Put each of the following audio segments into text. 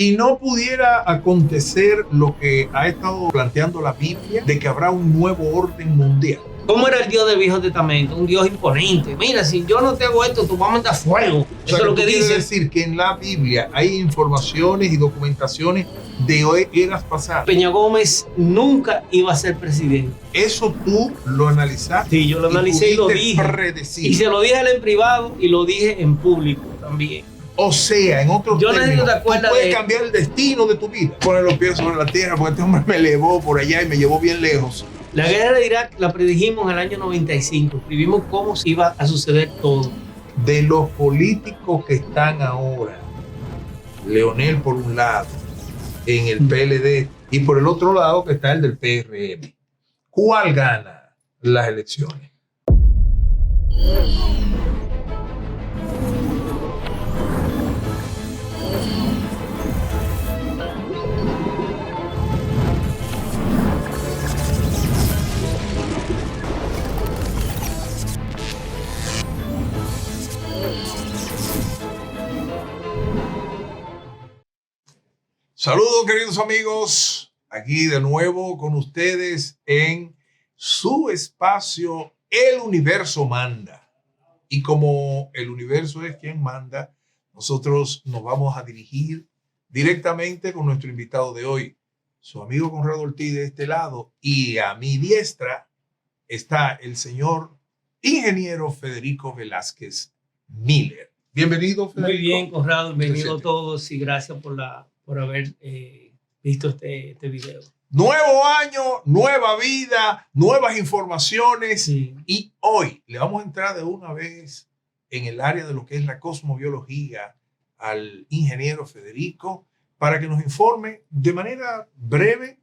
y no pudiera acontecer lo que ha estado planteando la Biblia, de que habrá un nuevo orden mundial. ¿Cómo era el Dios del Viejo Testamento? Un Dios imponente. Mira, si yo no te hago esto, tú vas a mandar fuego. O sea, eso es lo que dice. Quiere decir que en la Biblia hay informaciones y documentaciones de eras pasadas. Peña Gómez nunca iba a ser presidente. Eso tú lo analizaste. Sí, yo lo analicé y lo dije. Predecir. Y se lo dije a él en privado y lo dije en público también. O sea, en otros términos, tú puedes cambiar el destino de tu vida. Poner los pies sobre la tierra, porque este hombre me elevó por allá y me llevó bien lejos. La guerra de Irak la predijimos en el año 95. Escribimos cómo se iba a suceder todo. De los políticos que están ahora, Leonel por un lado, en el PLD, y por el otro lado que está el del PRM, ¿cuál gana las elecciones? Saludos, queridos amigos, aquí de nuevo con ustedes en su espacio El Universo Manda. Y como el universo es quien manda, nosotros nos vamos a dirigir directamente con nuestro invitado de hoy, su amigo Conrado Ortiz de este lado, y a mi diestra está el señor ingeniero Federico Velázquez Miller. Bienvenido, Federico. Muy bien, Conrado, bienvenido a todos y gracias por haber visto este video. Nuevo año, nueva vida, nuevas informaciones. Sí. Y hoy le vamos a entrar de una vez en el área de lo que es la cosmobiología al ingeniero Federico para que nos informe de manera breve,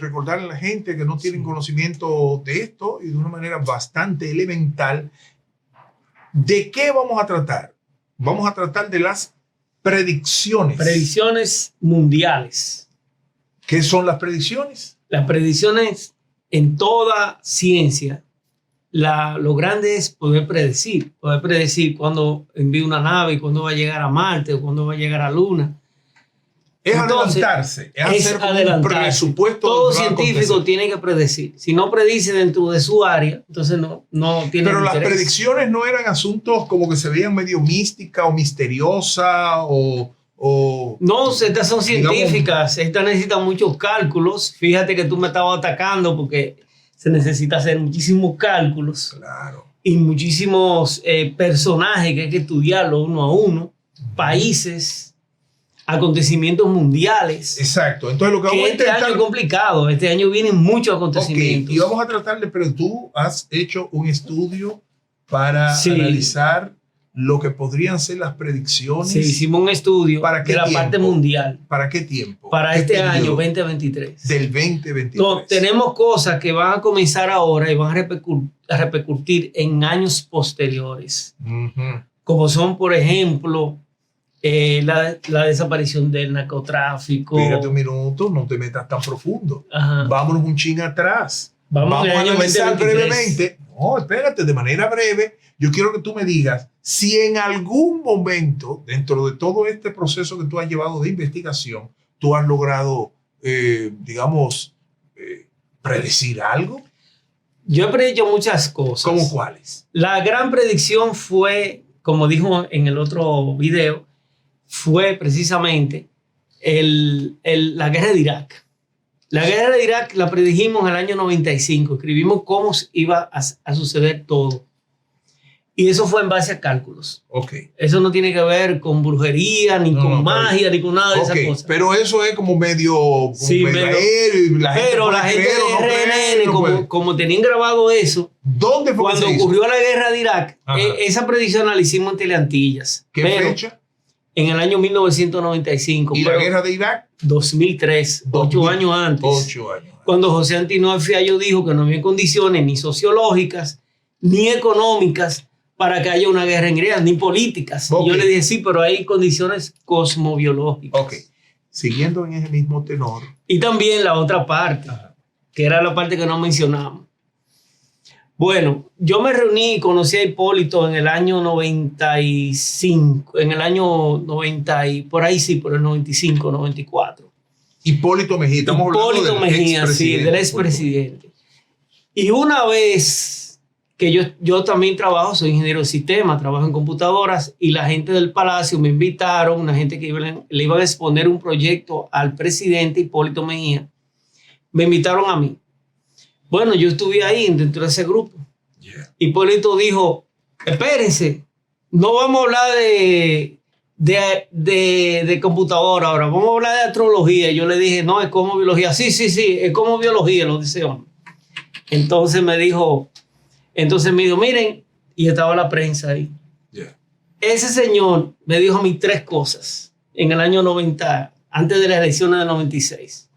recordarle a la gente que no tienen conocimiento de esto y de una manera bastante elemental. ¿De qué vamos a tratar? Vamos a tratar de las predicciones. Predicciones mundiales. ¿Qué son las predicciones? Las predicciones en toda ciencia, lo grande es poder predecir cuándo envía una nave, cuándo va a llegar a Marte o cuándo va a llegar a Luna. Es adelantarse, es hacer un presupuesto. Todo científico tiene que predecir. Si no predice dentro de su área, entonces no tiene Pero interés. Las predicciones no eran asuntos como que se veían medio mística o misteriosa o no, estas son científicas. Estas necesitan muchos cálculos. Fíjate que tú me estabas atacando porque se necesita hacer muchísimos cálculos. Claro. Y muchísimos personajes que hay que estudiarlo uno a uno. Países, acontecimientos mundiales. Exacto. Entonces lo que vamos a intentar... Este año es complicado. Este año vienen muchos acontecimientos. Okay. Y vamos a tratar pero tú has hecho un estudio para analizar lo que podrían ser las predicciones. Sí, hicimos un estudio de la parte mundial. ¿Para qué tiempo? Para este año 2023. Del 2023. No, tenemos cosas que van a comenzar ahora y van a repercutir en años posteriores. Como son, por ejemplo, la desaparición del narcotráfico. Espérate un minuto, no te metas tan profundo. Ajá. Vámonos un chin atrás. Vamos a analizar brevemente. No, espérate, de manera breve. Yo quiero que tú me digas si en algún momento, dentro de todo este proceso que tú has llevado de investigación, tú has logrado, predecir algo. Yo he predicho muchas cosas. ¿Cómo cuáles? La gran predicción fue, como dijo en el otro video, fue precisamente la guerra de Irak. La guerra de Irak la predijimos en el año 95. Escribimos cómo iba a suceder todo. Y eso fue en base a cálculos. Okay. Eso no tiene que ver con brujería, ni con magia, ni con nada de esas cosas. Pero eso es como medio aéreo. Y la gente de RNN, como tenían grabado eso, ¿dónde fue cuando ocurrió la guerra de Irak, esa predicción la hicimos en Teleantillas. ¿Qué fecha? En el año 1995. ¿Y la guerra de Irak? 2003, 8 años antes. 8 años. Cuando José Antinor Fiallo dijo que no había condiciones ni sociológicas ni económicas para que haya una guerra en Irak, ni políticas. Okay. Y yo le dije, sí, pero hay condiciones cosmobiológicas. Ok. Siguiendo en ese mismo tenor. Y también la otra parte, que era la parte que no mencionamos. Bueno, yo me reuní y conocí a Hipólito en el año 95, en el año 90 y por ahí sí, por el 95, 94. Hipólito Mejía, estamos Hipólito hablando del Mejía, sí, del expresidente. Y una vez que yo también trabajo, soy ingeniero de sistema, trabajo en computadoras y la gente del Palacio me invitaron, una gente que le iban a exponer un proyecto al presidente Hipólito Mejía, me invitaron a mí. Bueno, yo estuve ahí dentro de ese grupo. Yeah. Hipólito dijo, espérense, no vamos a hablar de computadora ahora, vamos a hablar de astrología. Yo le dije, no, es como biología. Sí, es como biología, lo dice hombre. Entonces me dijo, miren, y estaba la prensa ahí. Yeah. Ese señor me dijo a mí 3 cosas en el año 90, antes de las elecciones del 96.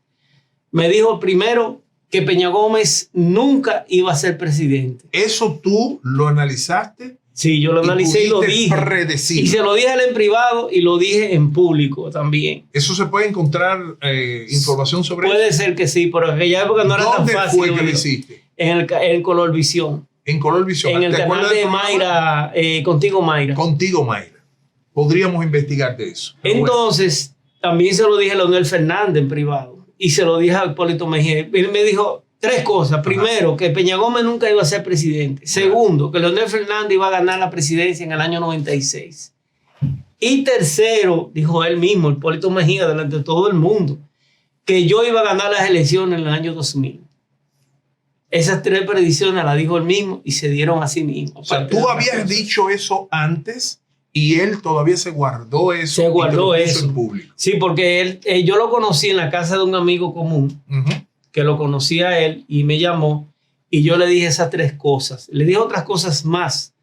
Me dijo primero que Peña Gómez nunca iba a ser presidente. ¿Eso tú lo analizaste? Sí, yo lo analicé y lo dije. Predecir. Y se lo dije a él en privado y lo dije en público también. ¿Eso se puede encontrar información sobre Puede eso? ser que sí, pero en aquella época no era tan fácil. ¿Dónde fue que lo hiciste? En Colorvisión. En Colorvisión. En el canal de Mayra, Contigo Mayra. Contigo Mayra. Podríamos investigar de eso. Entonces, también se lo dije a Leonel Fernández en privado. Y se lo dije a Hipólito Mejía. Él me dijo 3 cosas. Primero, que Peña Gómez nunca iba a ser presidente. Segundo, que Leonel Fernández iba a ganar la presidencia en el año 96. Y tercero, dijo él mismo, Hipólito Mejía, delante de todo el mundo, que yo iba a ganar las elecciones en el año 2000. Esas 3 predicciones las dijo él mismo y se dieron a sí mismo. O sea, tú habías dicho eso antes y él todavía se guardó eso. Se guardó y te lo puso eso. en público. Sí, porque yo lo conocí en la casa de un amigo común, que lo conocía a él y me llamó y yo le dije esas 3 cosas. Le dije otras cosas más,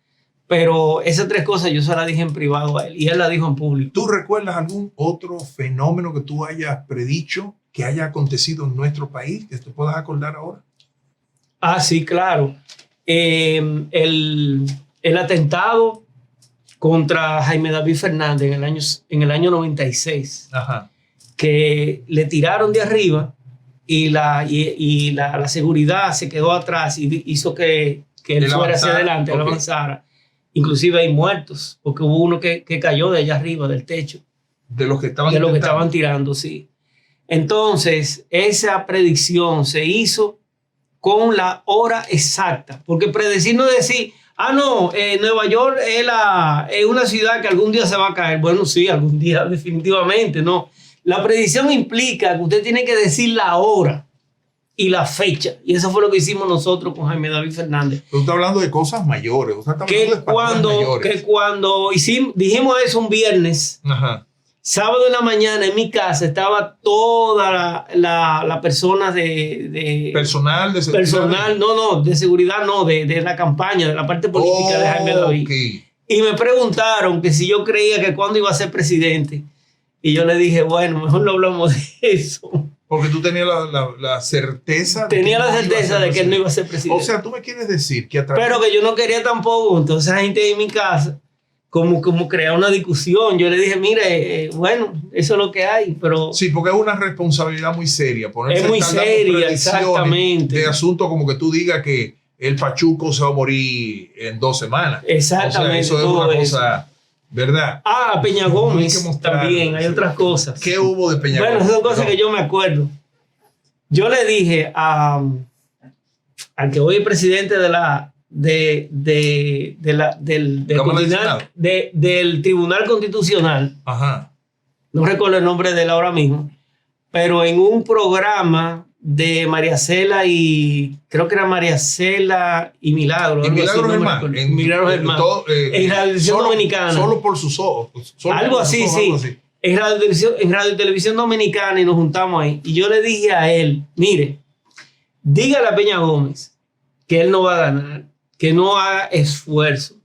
pero esas 3 cosas yo se las dije en privado a él y él las dijo en público. ¿Tú recuerdas algún otro fenómeno que tú hayas predicho que haya acontecido en nuestro país que te puedas acordar ahora? Ah, sí, claro. El atentado contra Jaime David Fernández en el año 96, Ajá. que le tiraron de arriba y la seguridad se quedó atrás y hizo que él fuera hacia adelante, él avanzara. Inclusive hay muertos, porque hubo uno que cayó de allá arriba, del techo. De los que estaban De los que estaban tirando, sí. Entonces, esa predicción se hizo con la hora exacta, porque predecir no es decir, Nueva York es una ciudad que algún día se va a caer. Bueno, sí, algún día definitivamente, no. La predicción implica que usted tiene que decir la hora y la fecha. Y eso fue lo que hicimos nosotros con Jaime David Fernández. Tú estás hablando de cosas mayores. Que cuando dijimos eso un viernes, ajá, sábado en la mañana en mi casa estaba toda la persona de personal de seguridad. Personal, no, de seguridad no, de la campaña, de la parte política de Jaime David. Okay. Y me preguntaron que si yo creía que cuándo iba a ser presidente. Y yo le dije, bueno, mejor no hablamos de eso. Porque tú tenías la certeza. Tenía la certeza de que él no iba a ser presidente. O sea, tú me quieres decir que a través... Pero que yo no quería tampoco. Entonces la gente en mi casa como crear una discusión. Yo le dije, mire, bueno, eso es lo que hay, pero... Sí, porque es una responsabilidad muy seria. Es muy seria, exactamente. De asuntos como que tú digas que el Pachuco se va a morir en 2 semanas. Exactamente. O sea, eso es una cosa, ¿verdad? Ah, Peña Gómez también, hay otras cosas. ¿Qué hubo de Peña Gómez? Bueno, esas son cosas que yo me acuerdo. Yo le dije al que hoy es presidente del Tribunal Constitucional, ajá, no recuerdo el nombre de él ahora mismo, pero en un programa de María Cela y creo que era María Cela y Milagro. Y Milagros Germán. Milagros Germán. En Radio Televisión Dominicana. Solo por sus ojos. Algo así, sí. Algo así. En Radio Televisión Dominicana y nos juntamos ahí. Y yo le dije a él, mire, dígale a Peña Gómez que él no va a ganar, que no haga esfuerzo.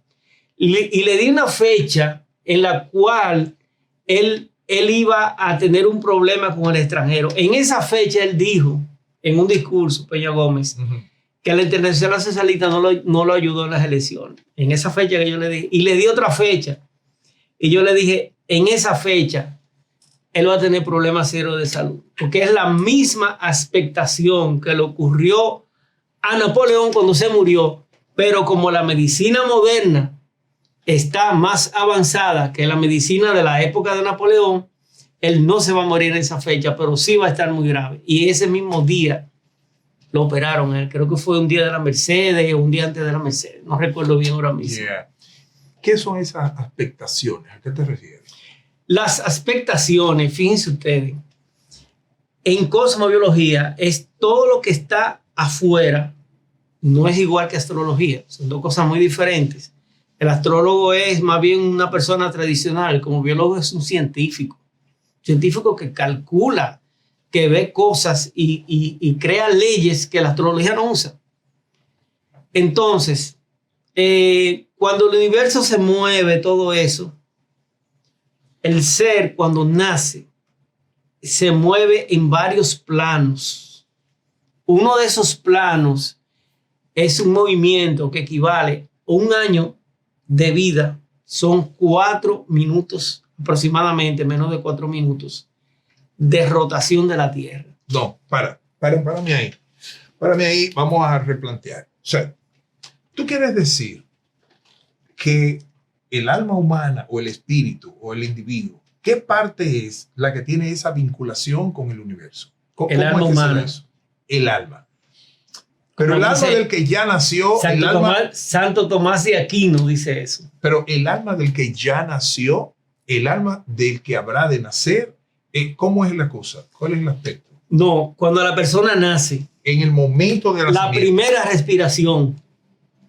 Y le di una fecha en la cual él iba a tener un problema con el extranjero. En esa fecha él dijo, en un discurso, Peña Gómez, que a la Internacional Socialista no lo ayudó en las elecciones. En esa fecha que yo le dije. Y le di otra fecha. Y yo le dije, en esa fecha, él va a tener problemas serios de salud. Porque es la misma expectación que le ocurrió a Napoleón cuando se murió, Pero como la medicina moderna está más avanzada que la medicina de la época de Napoleón, él no se va a morir en esa fecha, pero sí va a estar muy grave. Y ese mismo día lo operaron. Creo que fue un día de la Mercedes o un día antes de la Mercedes. No recuerdo bien ahora mismo. Yeah. ¿Qué son esas expectaciones? ¿A qué te refieres? Las expectaciones, fíjense ustedes, en cosmobiología es todo lo que está afuera, no es igual que astrología, son dos cosas muy diferentes. El astrólogo es más bien una persona tradicional, como biólogo es un científico que calcula, que ve cosas y crea leyes que la astrología no usa. Entonces, cuando el universo se mueve, todo eso, el ser cuando nace se mueve en varios planos. Uno de esos planos es un movimiento que equivale a un año de vida. Son 4 minutos aproximadamente, menos de 4 minutos de rotación de la Tierra. No, párame ahí. Párame ahí, vamos a replantear. O sea, tú quieres decir que el alma humana o el espíritu o el individuo, ¿qué parte es la que tiene esa vinculación con el universo? El alma humana. Eso? El alma. Pero Como el alma dice del que ya nació, Santo Tomás de Aquino dice eso. Pero el alma del que ya nació, el alma del que habrá de nacer, ¿cómo es la cosa? ¿Cuál es el aspecto? No, cuando la persona nace, En el momento de la primera respiración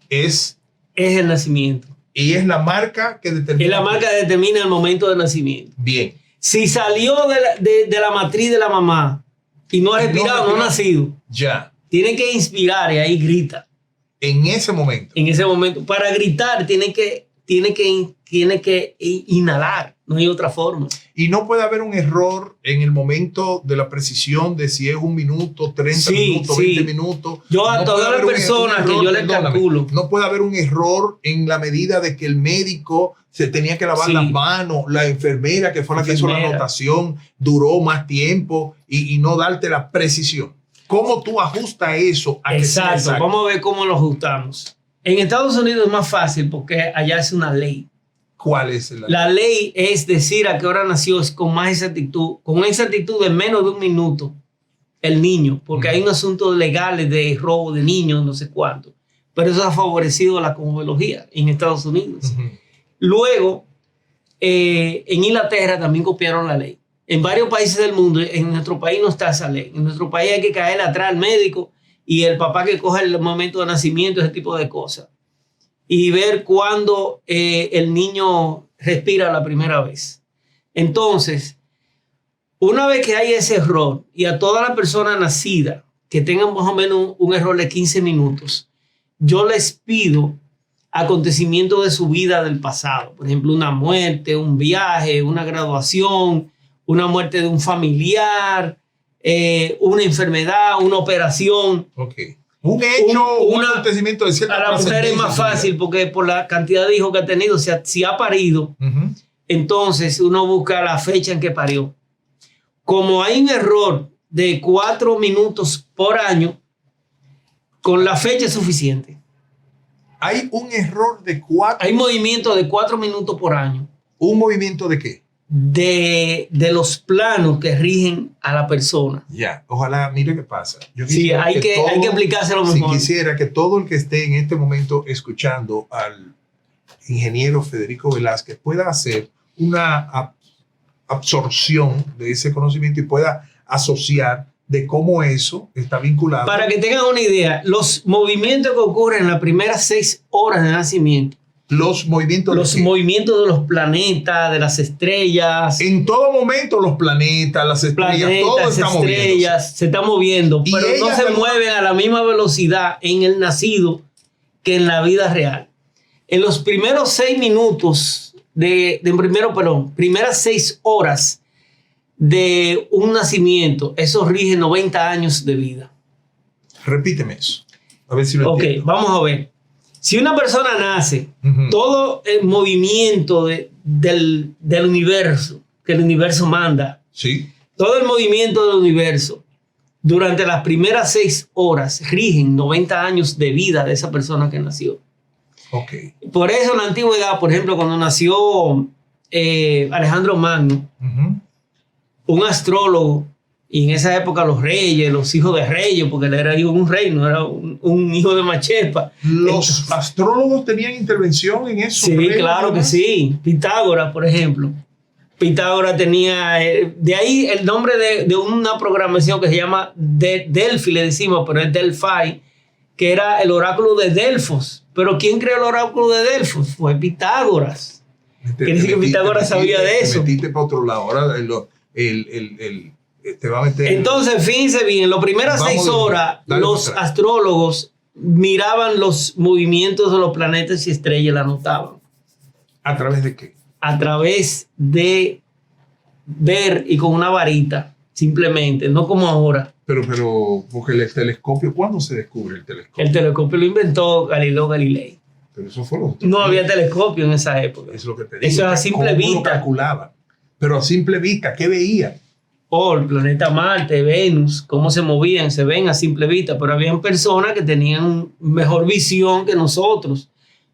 es el nacimiento. Y es la marca que determina. Es la marca que determina el momento de nacimiento. Bien. Si salió de la matriz de la mamá y no ha respirado, no ha nacido. Ya. Tiene que inspirar y ahí grita. En ese momento. En ese momento. Para gritar tiene que inhalar. No hay otra forma. Y no puede haber un error en el momento de la precisión de si es 1 minuto, 30 minutos, 20 minutos. Yo a todas las personas que yo les calculo. No puede haber un error en la medida de que el médico se tenía que lavar las manos, la enfermera que fue la que hizo la anotación duró más tiempo y no darte la precisión. ¿Cómo tú ajustas eso a que sea exacto? Vamos a ver cómo lo ajustamos. En Estados Unidos es más fácil porque allá es una ley. ¿Cuál es la ley? La ley es decir a qué hora nació con más exactitud, con una exactitud de menos de 1 minuto el niño, porque hay un asunto legal de robo de niños, no sé cuánto. Pero eso ha favorecido la cosmología en Estados Unidos. Luego, en Inglaterra también copiaron la ley. En varios países del mundo, en nuestro país no está esa ley. En nuestro país hay que caerle atrás al médico y el papá que coja el momento de nacimiento, ese tipo de cosas. Y ver cuándo el niño respira la primera vez. Entonces, una vez que hay ese error y a toda la persona nacida que tengan más o menos un error de 15 minutos, yo les pido acontecimientos de su vida del pasado. Por ejemplo, una muerte, un viaje, una graduación, una muerte de un familiar, una enfermedad, una operación. Ok. Un hecho, un acontecimiento de cierta a la mujer es más fácil porque por la cantidad de hijos que ha tenido, si ha parido, entonces uno busca la fecha en que parió. Como hay un error de 4 minutos por año, con la fecha es suficiente. Hay un error de 4. Hay movimiento de 4 minutos por año. ¿Un movimiento de qué? De los planos que rigen a la persona. Ya, ojalá, mire qué pasa. Sí, hay que explicárselo mejor. Si quisiera que todo el que esté en este momento escuchando al ingeniero Federico Velázquez pueda hacer una absorción de ese conocimiento y pueda asociar de cómo eso está vinculado. Para que tengan una idea, los movimientos que ocurren en las primeras 6 horas de nacimiento. Los movimientos de los planetas, de las estrellas. En todo momento los planetas, las estrellas, todo está moviendo. Se está moviendo, pero no se mueven a la misma velocidad en el nacido que en la vida real. En los primeros 6 minutos, primeras 6 horas de un nacimiento, eso rige 90 años de vida. Repíteme eso. A ver si lo entiendo. Ok, vamos a ver. Si una persona nace, todo el movimiento del universo, que el universo manda, sí, todo el movimiento del universo durante las primeras 6 horas rigen 90 años de vida de esa persona que nació. Okay. Por eso en la antigüedad, por ejemplo, cuando nació Alejandro Magno, un astrólogo, y en esa época los reyes, los hijos de reyes, porque él era hijo de un rey, no era un hijo de Machepa. ¿Los astrólogos tenían intervención en eso? Sí, claro que sí. Pitágoras, por ejemplo. Pitágoras tenía, de ahí el nombre de una programación que se llama Delphi, le decimos, pero es Delphi, que era el oráculo de Delfos. Pero ¿quién creó el oráculo de Delfos? Fue Pitágoras. Quiere decir que Pitágoras sabía de eso. Te metiste para otro lado. Ahora te va a meter. Entonces, fíjense bien, las primeras 6 horas, los astrólogos miraban los movimientos de los planetas y estrellas y la anotaban. ¿A través de qué? A través de ver y con una varita, simplemente, no como ahora. Pero, porque el telescopio, ¿cuándo se descubre el telescopio? El telescopio lo inventó Galileo Galilei. Pero eso fue lo No había telescopio en esa época. Es lo que te digo. Eso es a simple ¿Cómo vista. lo calculaban? Pero a simple vista, ¿qué veían? El planeta Marte, Venus, cómo se movían, se ven a simple vista, pero habían personas que tenían mejor visión que nosotros.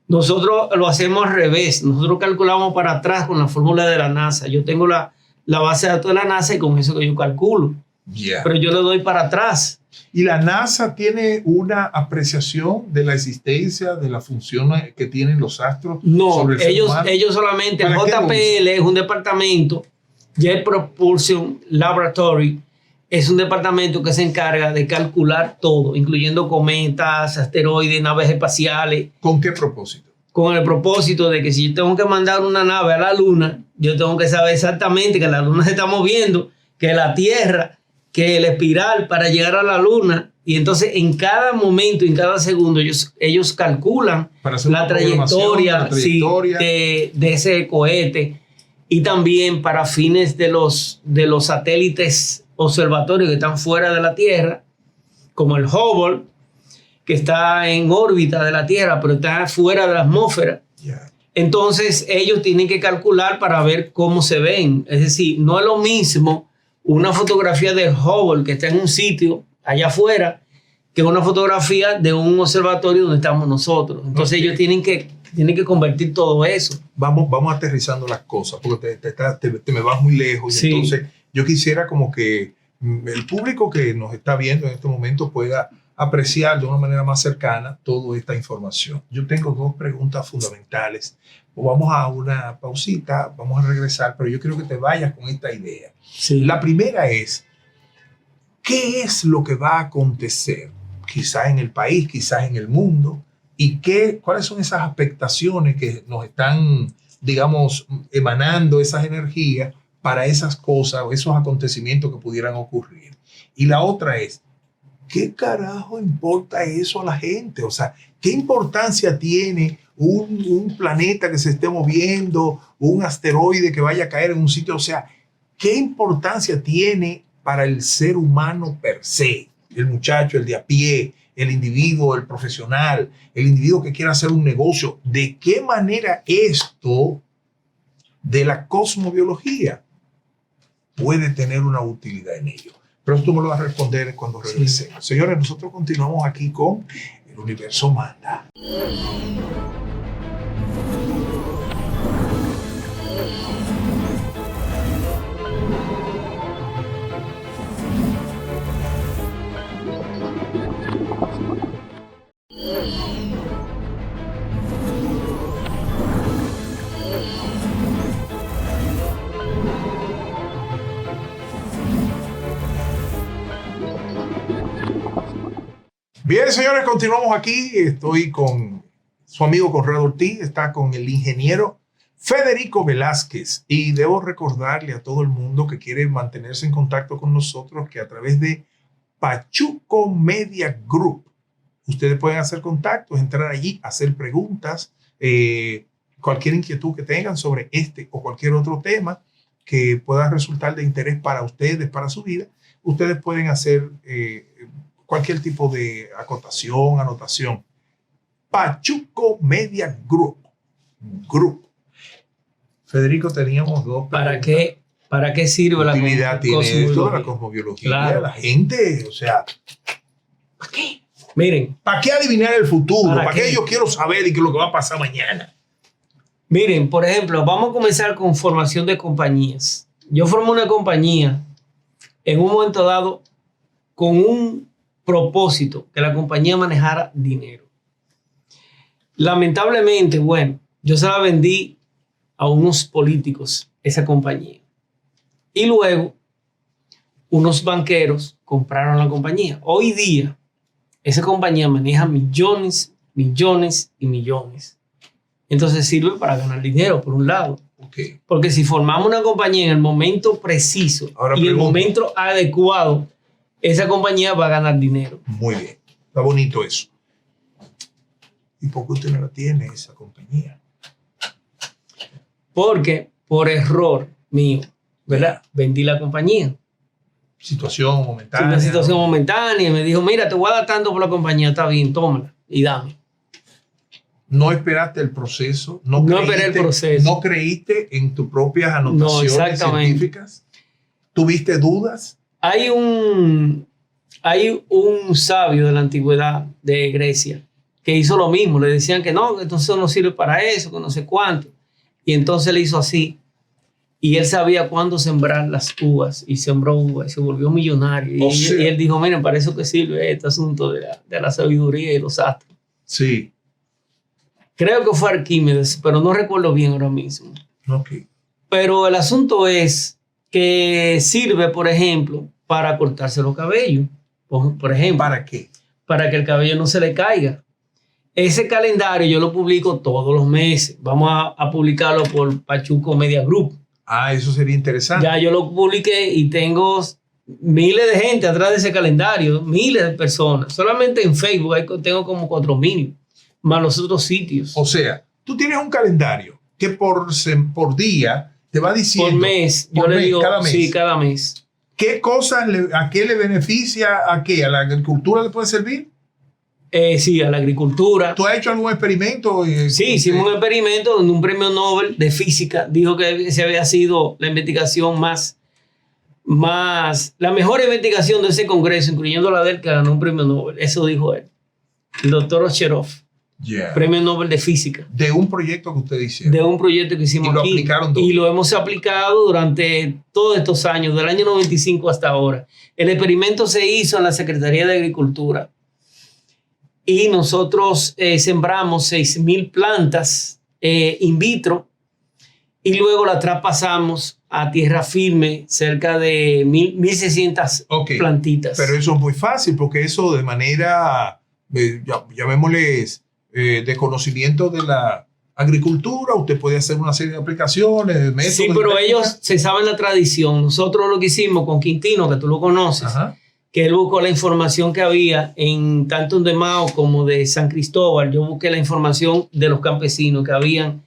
Nosotros lo hacemos al revés, nosotros calculamos para atrás con la fórmula de la NASA. Yo tengo la base de datos de la NASA y con eso que yo calculo. Yeah. Pero yo le doy para atrás. ¿Y la NASA tiene una apreciación de la existencia, de las funciones que tienen los astros? No, sobre el ser humano? ellos solamente, el JPL es un departamento, Jet Propulsion Laboratory, es un departamento que se encarga de calcular todo, incluyendo cometas, asteroides, naves espaciales. ¿Con qué propósito? Con el propósito de que si yo tengo que mandar una nave a la Luna, yo tengo que saber exactamente que la Luna se está moviendo, que la Tierra, que el espiral para llegar a la Luna. Y entonces en cada momento, en cada segundo, ellos calculan la trayectoria, sí, de ese cohete. Y también para fines de los satélites observatorios que están fuera de la Tierra, como el Hubble, que está en órbita de la Tierra, pero está fuera de la atmósfera. Yeah. Entonces ellos tienen que calcular para ver cómo se ven. Es decir, no es lo mismo una fotografía del Hubble que está en un sitio allá afuera que una fotografía de un observatorio donde estamos nosotros. Entonces ellos tienen que convertir todo eso. Vamos aterrizando las cosas, porque te me vas muy lejos. Sí. Y entonces yo quisiera como que el público que nos está viendo en este momento pueda apreciar de una manera más cercana toda esta información. Yo tengo 2 preguntas fundamentales. Vamos a una pausita, vamos a regresar, pero yo quiero que te vayas con esta idea. Sí. La primera es, ¿qué es lo que va a acontecer? Quizás en el país, quizás en el mundo. ¿Y cuáles son esas expectaciones que nos están, digamos, emanando esas energías para esas cosas o esos acontecimientos que pudieran ocurrir? Y la otra es, ¿qué carajo importa eso a la gente? O sea, ¿qué importancia tiene un planeta que se esté moviendo, un asteroide que vaya a caer en un sitio? O sea, ¿qué importancia tiene para el ser humano per se? El muchacho, el de a pie, el individuo, el profesional, el individuo que quiera hacer un negocio. ¿De qué manera esto de la cosmobiología puede tener una utilidad en ello? Pero tú me lo vas a responder cuando regresemos. Sí. Señores, nosotros continuamos aquí con El Universo Manda. Bien, señores, continuamos aquí. Estoy con su amigo Conrado Ortiz, está con el ingeniero Federico Velázquez. Y debo recordarle a todo el mundo que quiere mantenerse en contacto con nosotros que a través de Pachuco Media Group, ustedes pueden hacer contactos, entrar allí, hacer preguntas, cualquier inquietud que tengan sobre este o cualquier otro tema que pueda resultar de interés para ustedes, para su vida. Ustedes pueden hacer cualquier tipo de acotación, anotación. Pachuco Media Group. Federico, teníamos 2 preguntas. ¿Para qué ¿Para qué sirve la utilidad tiene esto de la cosmobiología? cosmobiología? Claro. La gente, o sea, ¿para qué? Miren, ¿Para qué adivinar el futuro? ¿Para ¿Para qué qué? yo quiero saber y qué es lo que va a pasar mañana? miren, por ejemplo, vamos a comenzar con formación de compañías. Yo formé una compañía en un momento dado con un propósito, que la compañía manejara dinero. Lamentablemente, bueno, yo se la vendí a unos políticos, esa compañía. Y luego, unos banqueros compraron la compañía. Hoy día, esa compañía maneja millones, millones y millones. Entonces sirve para ganar dinero, por un lado. Okay. Porque si formamos una compañía en el momento preciso Ahora y el pregunto. momento adecuado, esa compañía va a ganar dinero. Muy bien. Está bonito eso. ¿Y por qué usted no la tiene, esa compañía? Porque por error mío, ¿verdad? Vendí la compañía. Situación momentánea. Una situación momentánea. Y me dijo, mira, te voy a dar tanto por la compañía. Está bien, tómala y dame. No esperaste el proceso. No esperé el proceso. No creíste en tus propias anotaciones exactamente. científicas. ¿Tuviste dudas? Hay un sabio de la antigüedad de Grecia que hizo lo mismo. Le decían que no, que entonces no sirve para eso, que no sé cuánto. Y entonces le hizo así. Y él sabía cuándo sembrar las uvas. Y sembró uvas y se volvió millonario. Y él dijo, miren, para eso que sirve este asunto de la sabiduría y los astros. Sí. Creo que fue Arquímedes, pero no recuerdo bien ahora mismo. Okay. Pero el asunto es que sirve, por ejemplo, para cortarse los cabellos. Por ejemplo. ¿Para qué? Para que el cabello no se le caiga. Ese calendario yo lo publico todos los meses. Vamos a publicarlo por Pachuco Media Group. Ah, eso sería interesante. Ya yo lo publiqué y tengo miles de gente atrás de ese calendario, miles de personas. Solamente en Facebook tengo como 4,000, más los otros sitios. O sea, tú tienes un calendario que por día te va diciendo. Por mes, yo le digo, cada mes. Sí, cada mes. ¿Qué cosas, a qué le beneficia, a qué? ¿A la agricultura le puede servir? Sí, a la agricultura. ¿Tú has hecho algún experimento? Sí, hicimos un experimento donde un premio Nobel de física dijo que esa había sido la investigación la mejor investigación de ese congreso, incluyendo la del que ganó un premio Nobel. Eso dijo él, el doctor Osherov. Yeah. Premio Nobel de física. De un proyecto que ustedes hicieron. De un proyecto que hicimos y lo aquí. Aplicaron y lo hemos aplicado durante todos estos años, del año 95 hasta ahora. El experimento se hizo en la Secretaría de Agricultura. Y nosotros sembramos 6,000 plantas in vitro y luego las traspasamos a tierra firme, cerca de 1,600 plantitas. Pero eso es muy fácil porque eso de manera, llamémosles, de conocimiento de la agricultura, usted puede hacer una serie de aplicaciones. Sí, pero ellos se saben la tradición. Nosotros lo que hicimos con Quintino, que tú lo conoces, ajá, que él buscó la información que había en tanto de Mao como de San Cristóbal. Yo busqué la información de los campesinos que habían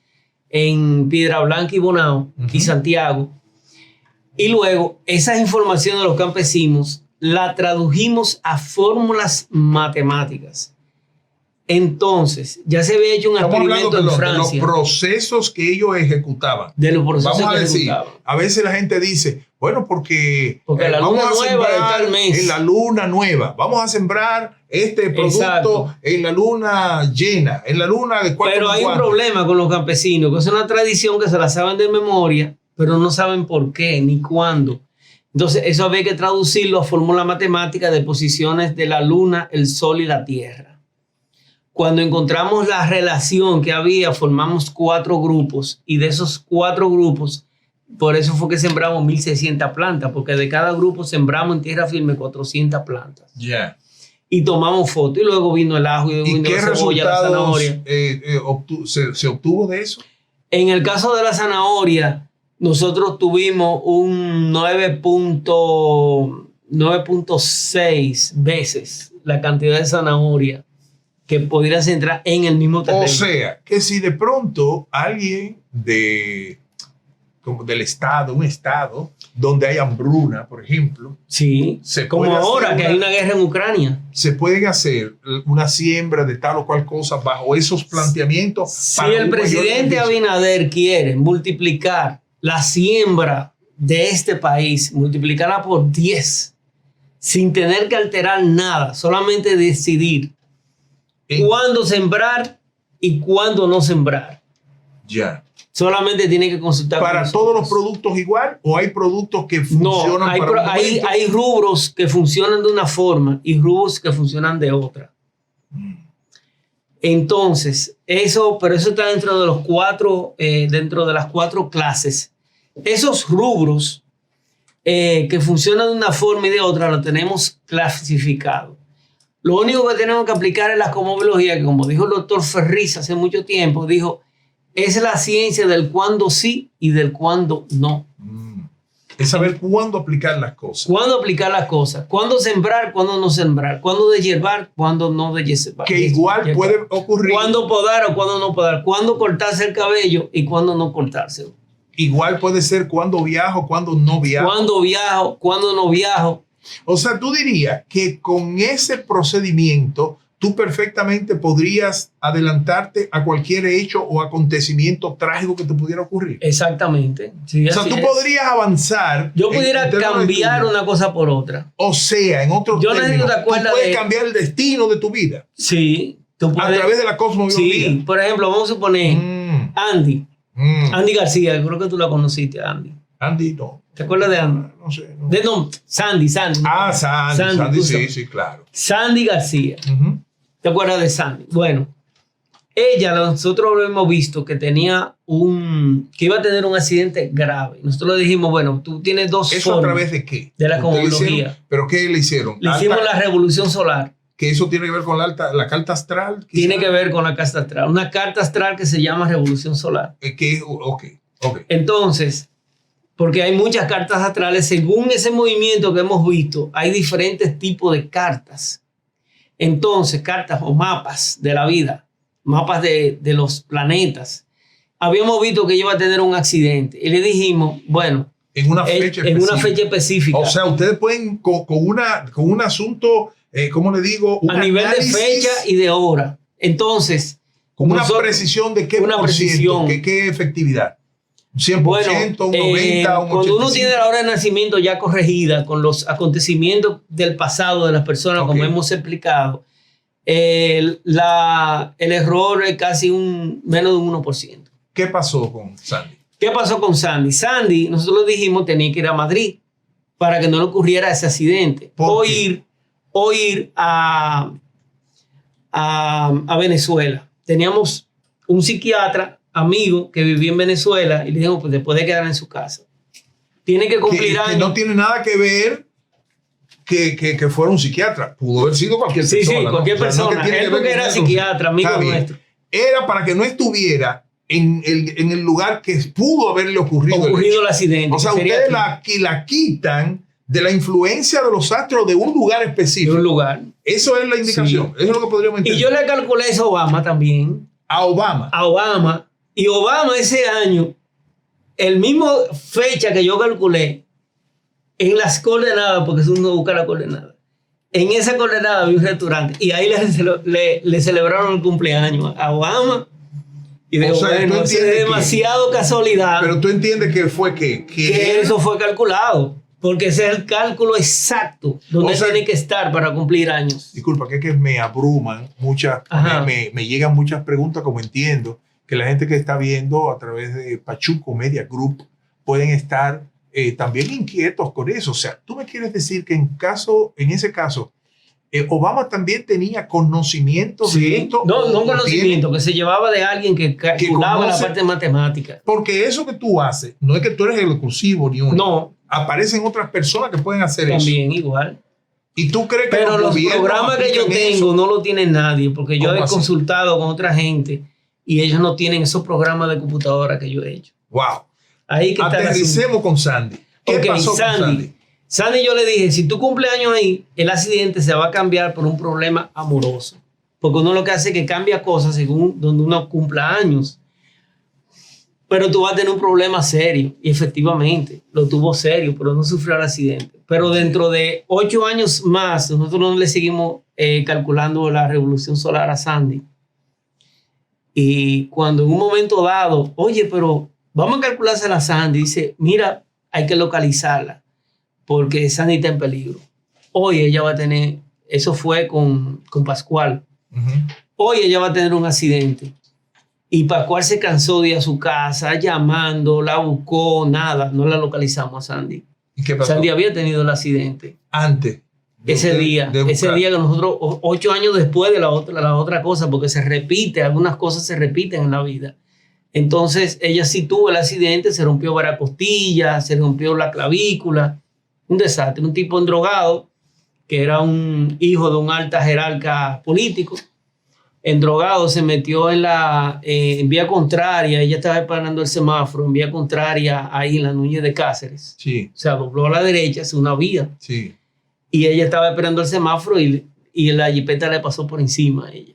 en Piedra Blanca y Bonao, y Santiago. Y luego esas informaciones de los campesinos la tradujimos a fórmulas matemáticas. Entonces, ya se había hecho un experimento en Francia. De los procesos que ellos ejecutaban. De los procesos vamos a que decir, ejecutaban. A veces la gente dice, bueno, porque la luna nueva de tal mes. En la luna nueva. Vamos a sembrar este producto. Exacto. En la luna llena, en la luna de 4. Pero hay un problema con los campesinos, que es una tradición que se la saben de memoria, pero no saben por qué ni cuándo. Entonces, eso había que traducirlo a fórmula matemática de posiciones de la luna, el sol y la tierra. Cuando encontramos la relación que había, formamos 4 grupos, y de esos 4 grupos, por eso fue que sembramos 1,600 plantas, porque de cada grupo sembramos en tierra firme 400 plantas. Yeah. Y tomamos fotos, y luego vino el ajo, y luego vino la cebolla, la zanahoria. ¿Se obtuvo de eso? En el caso de la zanahoria, nosotros tuvimos un 9.6 veces la cantidad de zanahoria que pudieras entrar en el mismo terreno. O sea, que si de pronto alguien del estado, un estado donde hay hambruna, por ejemplo. Sí, como ahora que hay una guerra en Ucrania. Se pueden hacer una siembra de tal o cual cosa bajo esos planteamientos. Si el presidente Abinader quiere multiplicar la siembra de este país, multiplicarla por 10, sin tener que alterar nada, solamente decidir cuándo sembrar y cuándo no sembrar. Ya. Solamente tiene que consultar. ¿Para todos los productos igual o hay productos que funcionan hay, para un momento? hay rubros que funcionan de una forma y rubros que funcionan de otra. Entonces, pero eso está dentro de dentro de las 4 clases. Esos rubros que funcionan de una forma y de otra lo tenemos clasificado. Lo único que tenemos que aplicar es la cosmobiología, que como dijo el doctor Ferriz hace mucho tiempo, dijo, es la ciencia del cuándo sí y del cuándo no. Es saber cuándo aplicar las cosas. Cuándo aplicar las cosas. Cuándo sembrar, cuándo no sembrar. Cuándo deshiervar, cuándo no deshiervar. Que igual puede ocurrir. Cuándo podar o cuándo no podar. Cuándo cortarse el cabello y cuándo no cortárselo. Igual puede ser cuándo viajo, cuándo no viajo. Cuándo viajo, cuándo no viajo. O sea, tú dirías que con ese procedimiento tú perfectamente podrías adelantarte a cualquier hecho o acontecimiento trágico que te pudiera ocurrir. Exactamente. Sí, o sea, tú podrías avanzar. Yo pudiera cambiar una cosa por otra. O sea, en otros términos, tú puedes cambiar el destino de tu vida. Sí. Tú puedes, a través de la cosmobiología. Sí. Por ejemplo, vamos a suponer Andy. Andy García, creo que tú la conociste, Andy. Andy, no. ¿Te acuerdas de Andy? No sé. No. Sandy. Ah, Sandy, sí, claro. Sandy García. ¿Te acuerdas de Sandy? Bueno, nosotros lo hemos visto que que iba a tener un accidente grave. Nosotros le dijimos, bueno, tú tienes 2 ¿Eso formas. a través de qué? De la cosmología. ¿Pero qué le hicieron? Le hicimos la revolución solar. ¿Que eso tiene que ver con la carta astral? Quizá. Tiene que ver con la carta astral. Una carta astral que se llama revolución solar. Ok. Entonces, porque hay muchas cartas astrales, según ese movimiento que hemos visto, hay diferentes tipos de cartas. Entonces, cartas o mapas de la vida, mapas de los planetas. Habíamos visto que iba a tener un accidente y le dijimos, bueno, en una fecha específica. O sea, ustedes pueden con un asunto, ¿cómo le digo? A nivel de fecha y de hora. Entonces, con una precisión de qué por ciento, qué efectividad. 100%, bueno, un 90%, un 85%. Cuando uno tiene la hora de nacimiento ya corregida con los acontecimientos del pasado de las personas, como hemos explicado, el error es casi menos de un 1%. ¿Qué pasó con Sandy? ¿Qué pasó con Sandy? Sandy, nosotros le dijimos tenía que ir a Madrid para que no le ocurriera ese accidente. O ir a Venezuela. Teníamos un psiquiatra amigo que vivía en Venezuela y le dijimos, pues te puede quedar en su casa. Tiene que cumplir años. Que no tiene nada que ver que fuera un psiquiatra. Pudo haber sido cualquier persona. Sí, cualquier persona. O sea, él porque era psiquiatra, amigo nuestro. Era para que no estuviera en el lugar que pudo haberle ocurrido el accidente. O sea, ustedes la quitan de la influencia de los astros de un lugar específico. De un lugar. Eso es la indicación. Sí. Eso es lo que podríamos entender. Y yo le calculé eso a Obama también. A Obama. Y Obama ese año, el mismo fecha que yo calculé, en las coordenadas, porque uno busca la coordenada, en esa coordenada había un restaurante y ahí le celebraron el cumpleaños a Obama. Y digo, bueno, es demasiado casualidad. Pero tú entiendes que fue que eso fue calculado. Porque ese es el cálculo exacto donde tiene que estar para cumplir años. Disculpa, que me abruman me llegan muchas preguntas, como entiendo que la gente que está viendo a través de Pachuco Media Group pueden estar también inquietos con eso. O sea, tú me quieres decir que en ese caso, Obama también tenía conocimiento de esto. No conocimiento, que se llevaba de alguien que calculaba la parte matemática. Porque eso que tú haces, no es que tú eres el exclusivo ni uno. No. Aparecen otras personas que pueden hacer eso. También igual. ¿Y tú crees que pero los programas que yo tengo no lo tiene nadie? Porque yo he consultado con otra gente y ellos no tienen esos programas de computadora que yo he hecho. Wow. Ahí que aterricemos con Sandy. ¿Qué pasó con Sandy? Sandy, yo le dije, si tu cumpleaños ahí, el accidente se va a cambiar por un problema amoroso. Porque uno lo que hace es que cambia cosas según donde uno cumpla años. Pero tú vas a tener un problema serio. Y efectivamente, lo tuvo serio, pero no sufrió el accidente. Pero dentro de 8 años más, nosotros no le seguimos calculando la revolución solar a Sandy. Y cuando en un momento dado, oye, pero vamos a calculársela a Sandy, dice, mira, hay que localizarla porque Sandy está en peligro. Hoy ella va a tener, eso fue con Pascual, hoy ella va a tener un accidente. Y Pascual se cansó de ir a su casa llamando, la buscó, nada, no la localizamos a Sandy. ¿Y qué pasó? Sandy había tenido el accidente. Antes. Ese día que nosotros, 8 años después de la otra cosa, porque se repite, algunas cosas se repiten en la vida. Entonces ella sí tuvo el accidente, se rompió varias costillas, se rompió la clavícula, un desastre, un tipo endrogado, que era un hijo de un alta jerarca político, endrogado, se metió en vía contraria, ella estaba esperando el semáforo, en vía contraria ahí en la Núñez de Cáceres. Sí. O sea, dobló a la derecha, es una vía. Sí. Y ella estaba esperando el semáforo y la jipeta le pasó por encima a ella.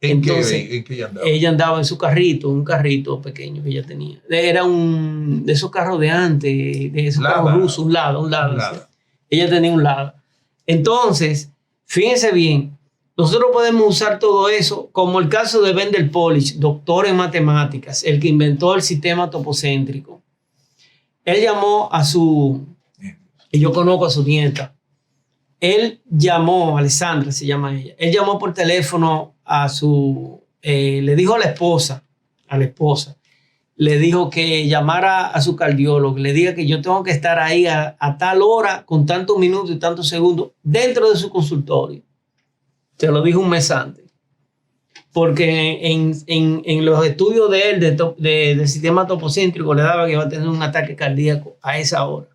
Entonces, ¿En qué ella andaba? Ella andaba en su carrito, un carrito pequeño que ella tenía. Era de esos carros de antes, de esos carros rusos, un Lada. Ella tenía un Lada. Entonces, fíjense bien, nosotros podemos usar todo eso, como el caso de Wendell Polish, doctor en matemáticas, el que inventó el sistema topocéntrico. Él llamó y yo conozco a su nieta. Él llamó, Alessandra se llama ella, él llamó por teléfono le dijo a la esposa, le dijo que llamara a su cardiólogo, le diga que yo tengo que estar ahí a tal hora, con tantos minutos y tantos segundos, dentro de su consultorio. Se lo dijo un mes antes. Porque en los estudios de él, del sistema topocéntrico, le daba que iba a tener un ataque cardíaco a esa hora.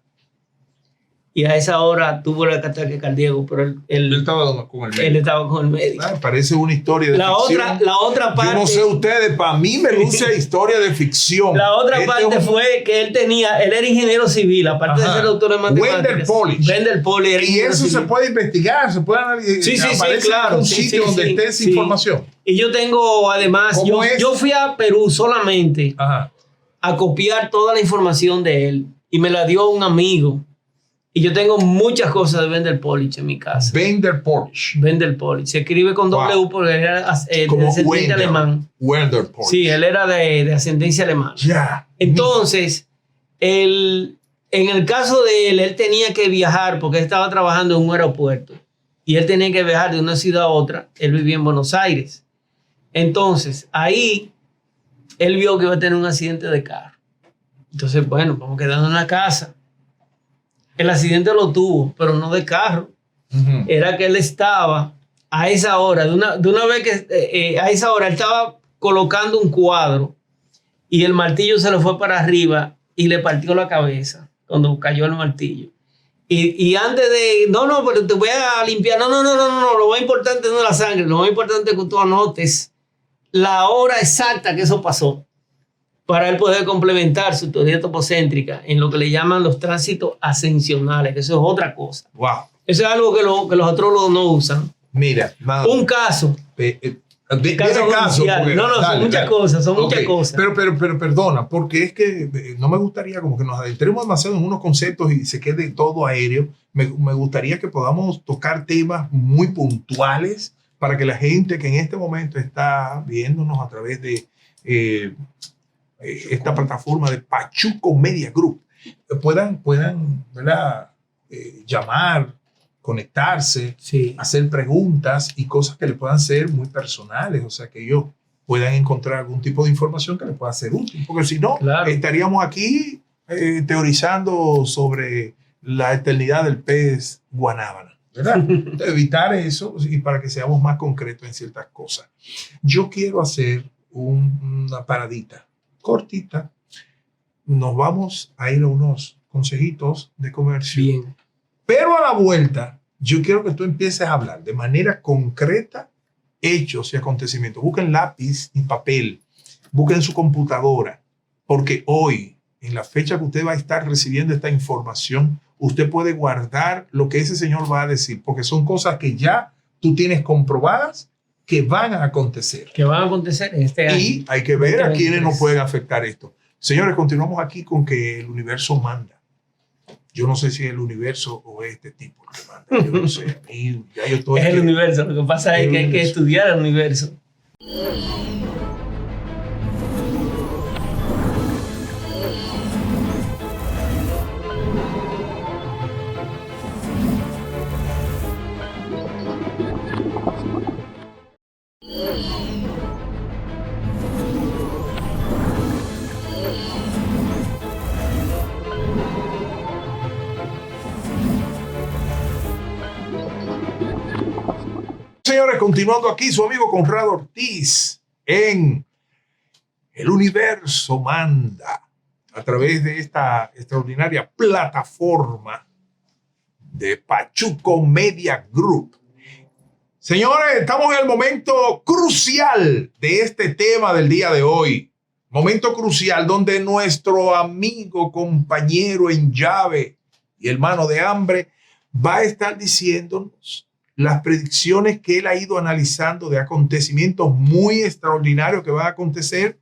Y a esa hora tuvo el ataque cardíaco, pero él estaba con el médico. Él estaba con el médico. Parece una historia de ficción. La otra parte... Yo no sé ustedes, para mí me luce historia de ficción. La otra parte fue que él era ingeniero civil, aparte de ser doctor en matemáticas. Wendell Polish. Y eso se puede investigar, se puede analizar. Sí, claro. Un sitio donde esté esa información. Y yo tengo, además, yo fui a Perú solamente a copiar toda la información de él y me la dio un amigo. Y yo tengo muchas cosas de Wendell Polish en mi casa. Wendell Polish. Se escribe con W porque él era de ascendencia alemán. Wendell Polish. Sí, él era de ascendencia alemana. Yeah. Entonces, en el caso de él tenía que viajar porque él estaba trabajando en un aeropuerto. Y él tenía que viajar de una ciudad a otra. Él vivía en Buenos Aires. Entonces, ahí, él vio que iba a tener un accidente de carro. Entonces, bueno, vamos quedando en la casa. El accidente lo tuvo, pero no de carro. Era que él estaba a esa hora, de una vez que a esa hora él estaba colocando un cuadro y el martillo se le fue para arriba y le partió la cabeza cuando cayó el martillo. Y antes de, pero te voy a limpiar. No, lo más importante no es la sangre, lo más importante es que tú anotes la hora exacta que eso pasó, para él poder complementar su teoría topocéntrica en lo que le llaman los tránsitos ascensionales, que eso es otra cosa. Wow. Eso es algo que los astrólogos no usan. Mira, un caso. Caso porque, son muchas cosas. Pero perdona, porque es que no me gustaría como que nos adentremos demasiado en unos conceptos y se quede todo aéreo. Me gustaría que podamos tocar temas muy puntuales para que la gente que en este momento está viéndonos a través de esta plataforma de Pachuco Media Group puedan ¿verdad? Llamar, conectarse, hacer preguntas y cosas que le puedan ser muy personales, o sea que ellos puedan encontrar algún tipo de información que les pueda ser útil, porque si no, estaríamos aquí teorizando sobre la eternidad del pez guanábana, ¿verdad? Evitar eso y para que seamos más concretos en ciertas cosas. Yo quiero hacer una paradita cortita. Nos vamos a ir a unos consejitos de comercio. Bien. Pero a la vuelta, yo quiero que tú empieces a hablar de manera concreta hechos y acontecimientos. Busquen lápiz y papel. Busquen su computadora. Porque hoy, en la fecha que usted va a estar recibiendo esta información, usted puede guardar lo que ese señor va a decir. Porque son cosas que ya tú tienes comprobadas que van a acontecer. Que van a acontecer en este año. Y hay que ver a quiénes nos pueden afectar esto. Señores, continuamos aquí con que el universo manda. Yo no sé si es el universo o es este tipo que manda. Yo no sé. Ya yo estoy es el universo. Lo que pasa es que hay que estudiar el universo. Señores, continuando aquí, su amigo Conrado Ortiz en El Universo Manda, a través de esta extraordinaria plataforma de Pachuco Media Group. Señores, estamos en el momento crucial de este tema del día de hoy. Momento crucial donde nuestro amigo, compañero en llave y hermano de hambre va a estar diciéndonos las predicciones que él ha ido analizando de acontecimientos muy extraordinarios que van a acontecer,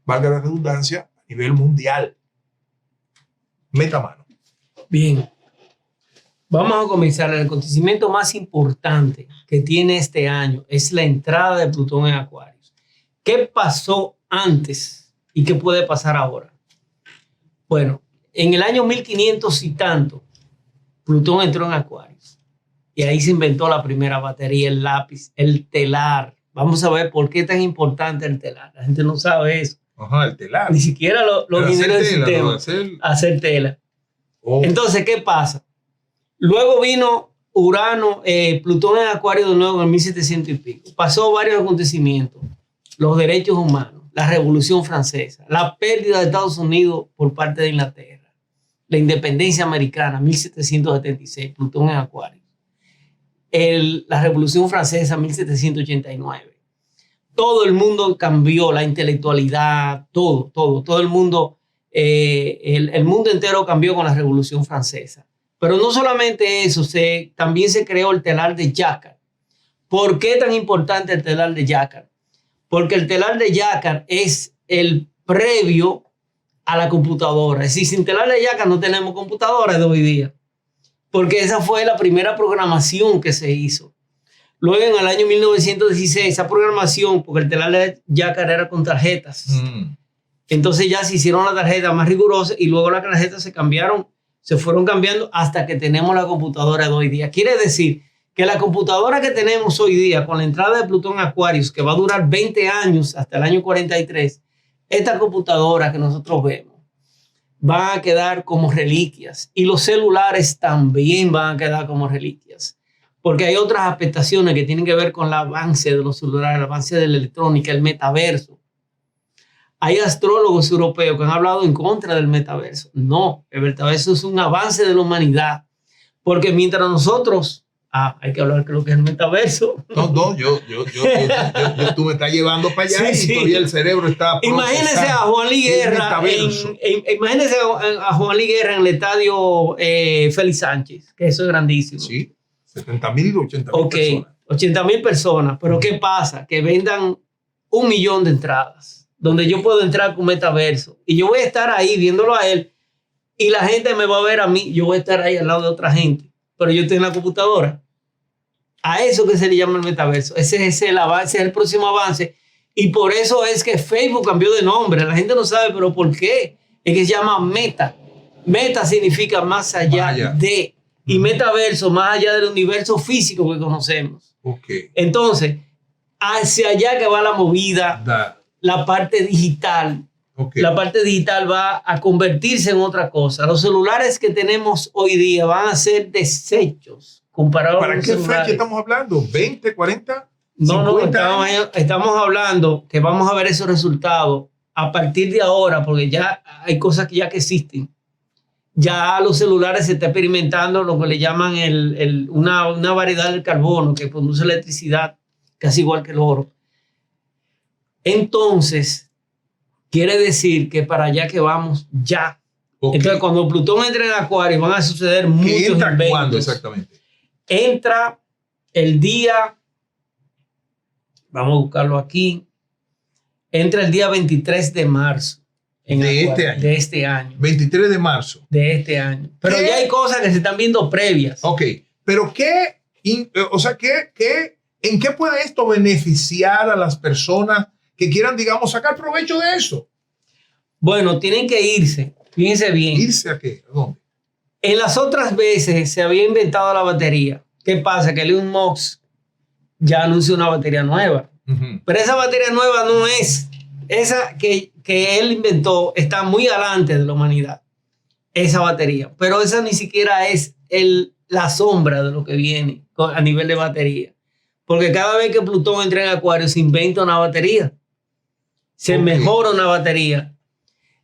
valga la redundancia, a nivel mundial. Meta mano. Bien. Vamos a comenzar. El acontecimiento más importante que tiene este año es la entrada de Plutón en Acuario. ¿Qué pasó antes y qué puede pasar ahora? Bueno, en el año 1500 y tanto, Plutón entró en Acuario. Y ahí se inventó la primera batería, el lápiz, el telar. Vamos a ver por qué es tan importante el telar. La gente no sabe eso. Ajá, el telar. Ni siquiera los ingenieros del sistema. Hacer tela. Oh. Entonces, ¿qué pasa? Luego vino Urano, Plutón en Acuario de nuevo en 1700 y pico. Pasó varios acontecimientos. Los derechos humanos, la Revolución Francesa, la pérdida de Estados Unidos por parte de Inglaterra, la independencia americana, 1776, Plutón en Acuario. La Revolución Francesa, 1789. Todo el mundo cambió, la intelectualidad, todo el mundo, el mundo entero cambió con la Revolución Francesa. Pero no solamente eso, también se creó el telar de Jacquard. ¿Por qué tan importante el telar de Jacquard? Porque el telar de Jacquard es el previo a la computadora. Es decir, sin telar de Jacquard no tenemos computadoras de hoy día. Porque esa fue la primera programación que se hizo. Luego, en el año 1916, esa programación, porque el telar de Jacquard era con tarjetas. Entonces ya se hicieron las tarjetas más rigurosas y luego las tarjetas se fueron cambiando hasta que tenemos la computadora de hoy día. Quiere decir que la computadora que tenemos hoy día, con la entrada de Plutón en Acuarios, que va a durar 20 años hasta el año 43, esta computadora que nosotros vemos, van a quedar como reliquias y los celulares también van a quedar como reliquias porque hay otras afectaciones que tienen que ver con el avance de los celulares, el avance de la electrónica, el metaverso. Hay astrólogos europeos que han hablado en contra del metaverso. No, el metaverso es un avance de la humanidad porque mientras nosotros hay que hablar de lo que es el metaverso. No, tú me estás llevando para allá y todavía el cerebro está. Imagínese a Juan Luis Guerra. Imagínese a Juan Luis Guerra en el estadio Félix Sánchez, que eso es grandísimo. Sí, 70,000, 80,000 personas. 80,000 personas. Pero ¿qué pasa? Que vendan 1 millón de entradas, donde yo puedo entrar con metaverso y yo voy a estar ahí viéndolo a él y la gente me va a ver a mí. Yo voy a estar ahí al lado de otra gente, pero yo estoy en la computadora. A eso que se le llama el metaverso. Ese es el avance, es el próximo avance. Y por eso es que Facebook cambió de nombre. La gente no sabe, pero ¿por qué? Es que se llama Meta. Meta significa más allá de. Y metaverso, más allá del universo físico que conocemos. Okay. Entonces, hacia allá que va la movida, la parte digital. Okay. La parte digital va a convertirse en otra cosa. Los celulares que tenemos hoy día van a ser desechos. ¿Para qué fecha estamos hablando? ¿20, 40? No, estamos hablando que vamos a ver esos resultados a partir de ahora, porque ya hay cosas que existen. Ya los celulares se está experimentando lo que le llaman una variedad del carbono que produce electricidad, casi igual que el oro. Entonces, quiere decir que para allá que vamos ya. Okay. Entonces, cuando Plutón entre en Acuario, van a suceder muchos eventos. ¿Cuándo exactamente? Entra el día, vamos a buscarlo aquí, entra el día 23 de marzo. De este año. 23 de marzo. De este año. Pero ya hay cosas que se están viendo previas. Ok, pero ¿en qué puede esto beneficiar a las personas que quieran, digamos, sacar provecho de eso? Bueno, tienen que irse. Fíjense bien. ¿Irse a qué? ¿A dónde? En las otras veces se había inventado la batería. ¿Qué pasa? Que Elon Musk ya anunció una batería nueva. Pero esa batería nueva no es esa que él inventó, está muy adelante de la humanidad. Esa batería. Pero esa ni siquiera es la sombra de lo que viene a nivel de batería. Porque cada vez que Plutón entra en Acuario se inventa una batería. Se Ok. mejora una batería.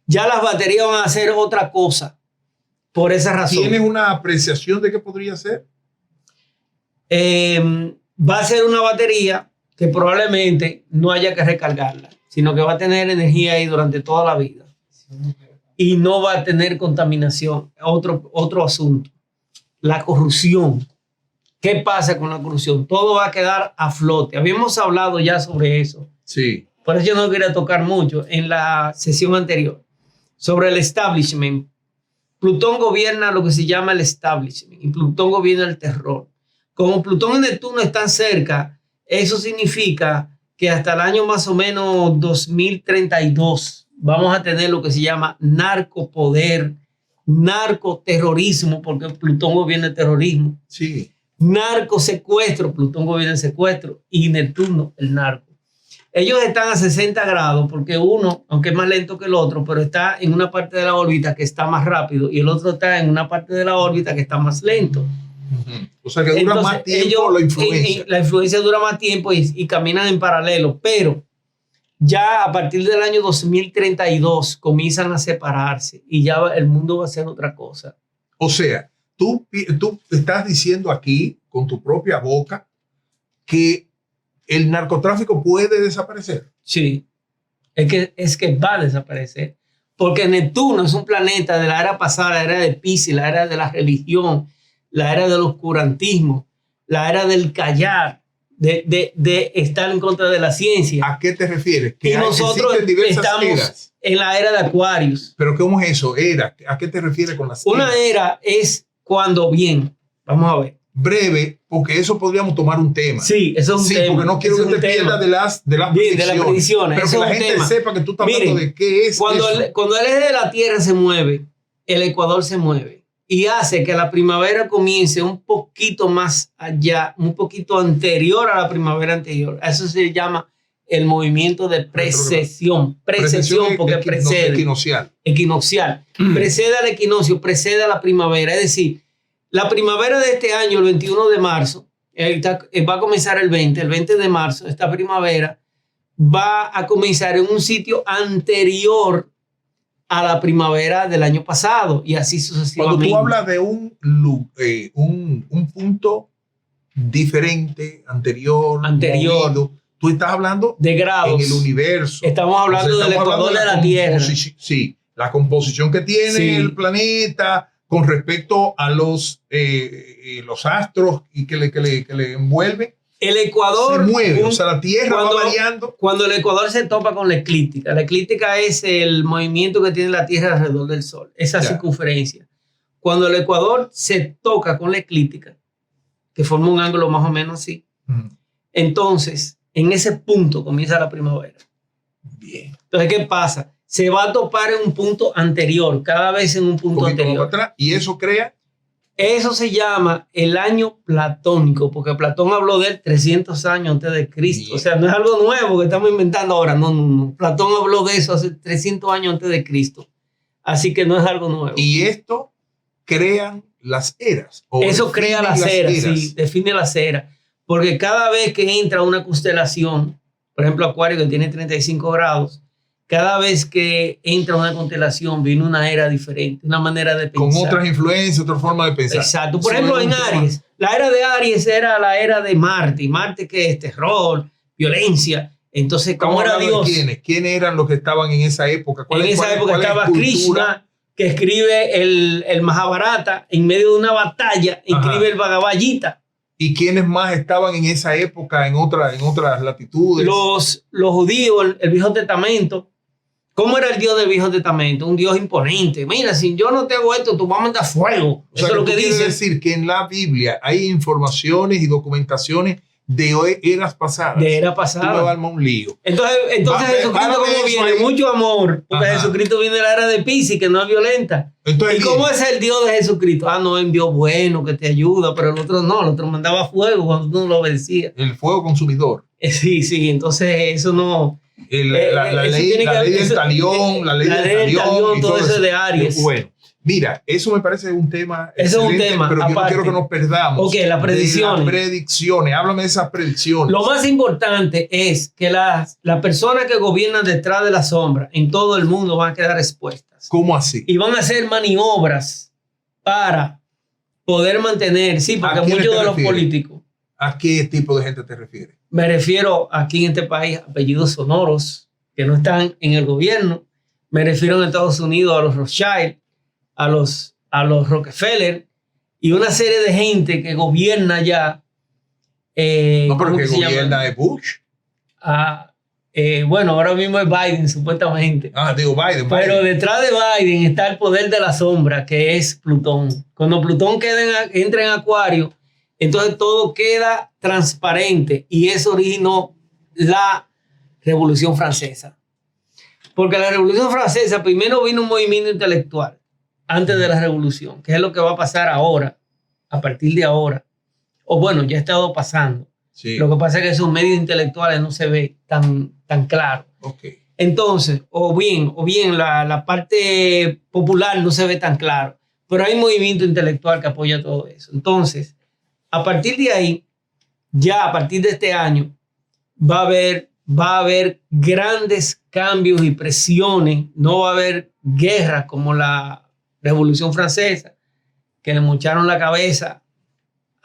Ya las baterías van a hacer otra cosa. Por esa razón. ¿Tienes una apreciación de qué podría ser? Va a ser una batería que probablemente no haya que recargarla, sino que va a tener energía ahí durante toda la vida. Y no va a tener contaminación. Otro asunto. La corrupción. ¿Qué pasa con la corrupción? Todo va a quedar a flote. Habíamos hablado ya sobre eso. Sí. Por eso yo no quería tocar mucho en la sesión anterior. Sobre el establishment. Plutón gobierna lo que se llama el establishment. Y Plutón gobierna el terror. Como Plutón y Neptuno están cerca, eso significa que hasta el año más o menos 2032 vamos a tener lo que se llama narcopoder, narcoterrorismo, porque Plutón gobierna el terrorismo. Sí. Narcosecuestro, Plutón gobierna el secuestro y Neptuno el narco. Ellos están a 60 grados porque uno, aunque es más lento que el otro, pero está en una parte de la órbita que está más rápido y el otro está en una parte de la órbita que está más lento. Uh-huh. O sea que dura Entonces, más tiempo ellos, la influencia. la influencia dura más tiempo y caminan en paralelo, pero ya a partir del año 2032 comienzan a separarse y ya el mundo va a ser otra cosa. O sea, tú estás diciendo aquí con tu propia boca que el narcotráfico puede desaparecer. Sí, es que va a desaparecer. Porque Neptuno es un planeta de la era pasada, la era de Piscis, la era de la religión, la era del oscurantismo, la era del callar, de estar en contra de la ciencia. ¿A qué te refieres? Y nosotros existen diversas estamos eras. en la era de Acuarios. ¿Pero cómo es eso? ¿Era? ¿A qué te refieres con las Una eras? era es cuando bien, vamos a ver. Breve, porque eso podríamos tomar un tema. Sí, eso es un Sí, tema. porque no quiero eso que es te un tema. pierdas de las Bien, de las predicciones. Pero Eso que la es un gente tema. sepa que tú estás Miren, hablando de qué es Cuando eso. el eje de la Tierra se mueve, el Ecuador se mueve y hace que la primavera comience un poquito más allá, un poquito anterior a la primavera anterior. A eso se llama el movimiento de precesión. Precesión porque precede. Equinoccial. Equinoccial. Precede al equinoccio, precede a la primavera. Es decir, la primavera de este año, el 21 de marzo, va a comenzar el 20 de marzo, esta primavera va a comenzar en un sitio anterior a la primavera del año pasado y así sucesivamente. Cuando tú hablas de un punto diferente, anterior, movido, tú estás hablando de grados en el universo. Estamos hablando del ecuador de la Tierra. Sí, la composición que tiene el planeta con respecto a los astros y que le envuelven. El Ecuador se mueve, o sea, la Tierra va variando. Cuando el Ecuador se topa con la eclíptica es el movimiento que tiene la Tierra alrededor del Sol, esa circunferencia. Cuando el Ecuador se toca con la eclíptica, que forma un ángulo más o menos así, entonces en ese punto comienza la primavera. Bien. Entonces, ¿qué pasa? Se va a topar en un punto anterior, cada vez en un punto anterior. Atrás, y eso crea. Eso se llama el año platónico, porque Platón habló de él 300 años antes de Cristo. Bien. O sea, no es algo nuevo que estamos inventando ahora. No. Platón habló de eso hace 300 años antes de Cristo. Así que no es algo nuevo. Y esto crean las eras. Eso crea las eras, sí, define las eras. Porque cada vez que entra una constelación, por ejemplo, Acuario que tiene 35 grados, cada vez que entra una constelación viene una era diferente, una manera de pensar. Con otras influencias, otra forma de pensar. Exacto. Por ejemplo, en Aries, la era de Aries era la era de Marte. Marte que es terror, violencia. Entonces, ¿cómo era Dios? ¿Quiénes eran los que estaban en esa época? En esa época estaba Krishna, que escribe el Mahabharata en medio de una batalla, escribe el Bhagavad Gita. ¿Y quiénes más estaban en esa época en otras latitudes? Los judíos, el Viejo Testamento. ¿Cómo era el Dios del Viejo Testamento? Un Dios imponente. Mira, si yo no te hago esto, tú vas a mandar fuego. Eso es lo que dice. Quiere decir que en la Biblia hay informaciones y documentaciones de eras pasadas. De eras pasadas. Tú me vas a armar un lío. Entonces Jesucristo, ¿cómo viene? Ahí. Mucho amor. Porque Jesucristo viene de la era de Piscis, que no es violenta. Entonces, ¿y cómo es el Dios de Jesucristo? No, es un Dios bueno, que te ayuda, pero el otro no. El otro mandaba fuego cuando tú no lo obedecías. El fuego consumidor. Sí. Entonces, eso no... La ley del talión, la ley del talión, todo eso de Aries. Bueno, Mira, eso me parece un tema Eso es un excelente, tema, pero yo no aparte. quiero que nos perdamos. Ok, las predicciones. De las predicciones. Háblame de esas predicciones. Lo más importante es que las personas que gobiernan detrás de la sombra en todo el mundo van a quedar expuestas. ¿Cómo así? Y van a hacer maniobras para poder mantener, sí, porque muchos de los políticos. ¿A qué tipo de gente te refieres? Me refiero aquí en este país a apellidos sonoros que no están en el gobierno. Me refiero en Estados Unidos a los Rothschild, a los Rockefeller y una serie de gente que gobierna ya. No, pero que gobierna es Bush. Bueno, ahora mismo es Biden, supuestamente. Digo Biden. Pero detrás de Biden está el poder de la sombra, que es Plutón. Cuando Plutón entra en Acuario, entonces todo queda transparente y eso originó la Revolución Francesa. Porque la Revolución Francesa primero vino un movimiento intelectual antes de la Revolución, que es lo que va a pasar ahora, a partir de ahora. O bueno, ya ha estado pasando. Sí. Lo que pasa es que esos medios intelectuales no se ve tan claro. Okay. Entonces, o bien la parte popular no se ve tan claro, pero hay movimiento intelectual que apoya todo eso. Entonces, a partir de ahí, ya a partir de este año, va a haber grandes cambios y presiones. No va a haber guerras como la Revolución Francesa, que le mocharon la cabeza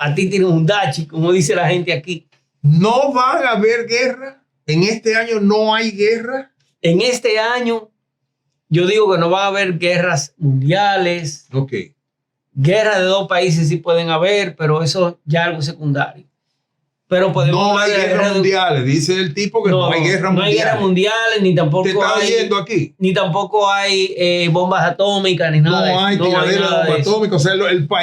a ti tienes un dachi, como dice la gente aquí. ¿No van a haber guerra? ¿En este año no hay guerra? En este año, yo digo que no va a haber guerras mundiales. Ok. Guerras de dos países sí pueden haber, pero eso ya es algo secundario. Pero podemos no hay guerras mundiales, dice el tipo que no hay guerras mundiales. No hay guerras mundiales, ni tampoco ¿te está oyendo aquí? Ni tampoco hay bombas atómicas, ni nada de eso. No hay tiradero de bombas atómicas. O sea,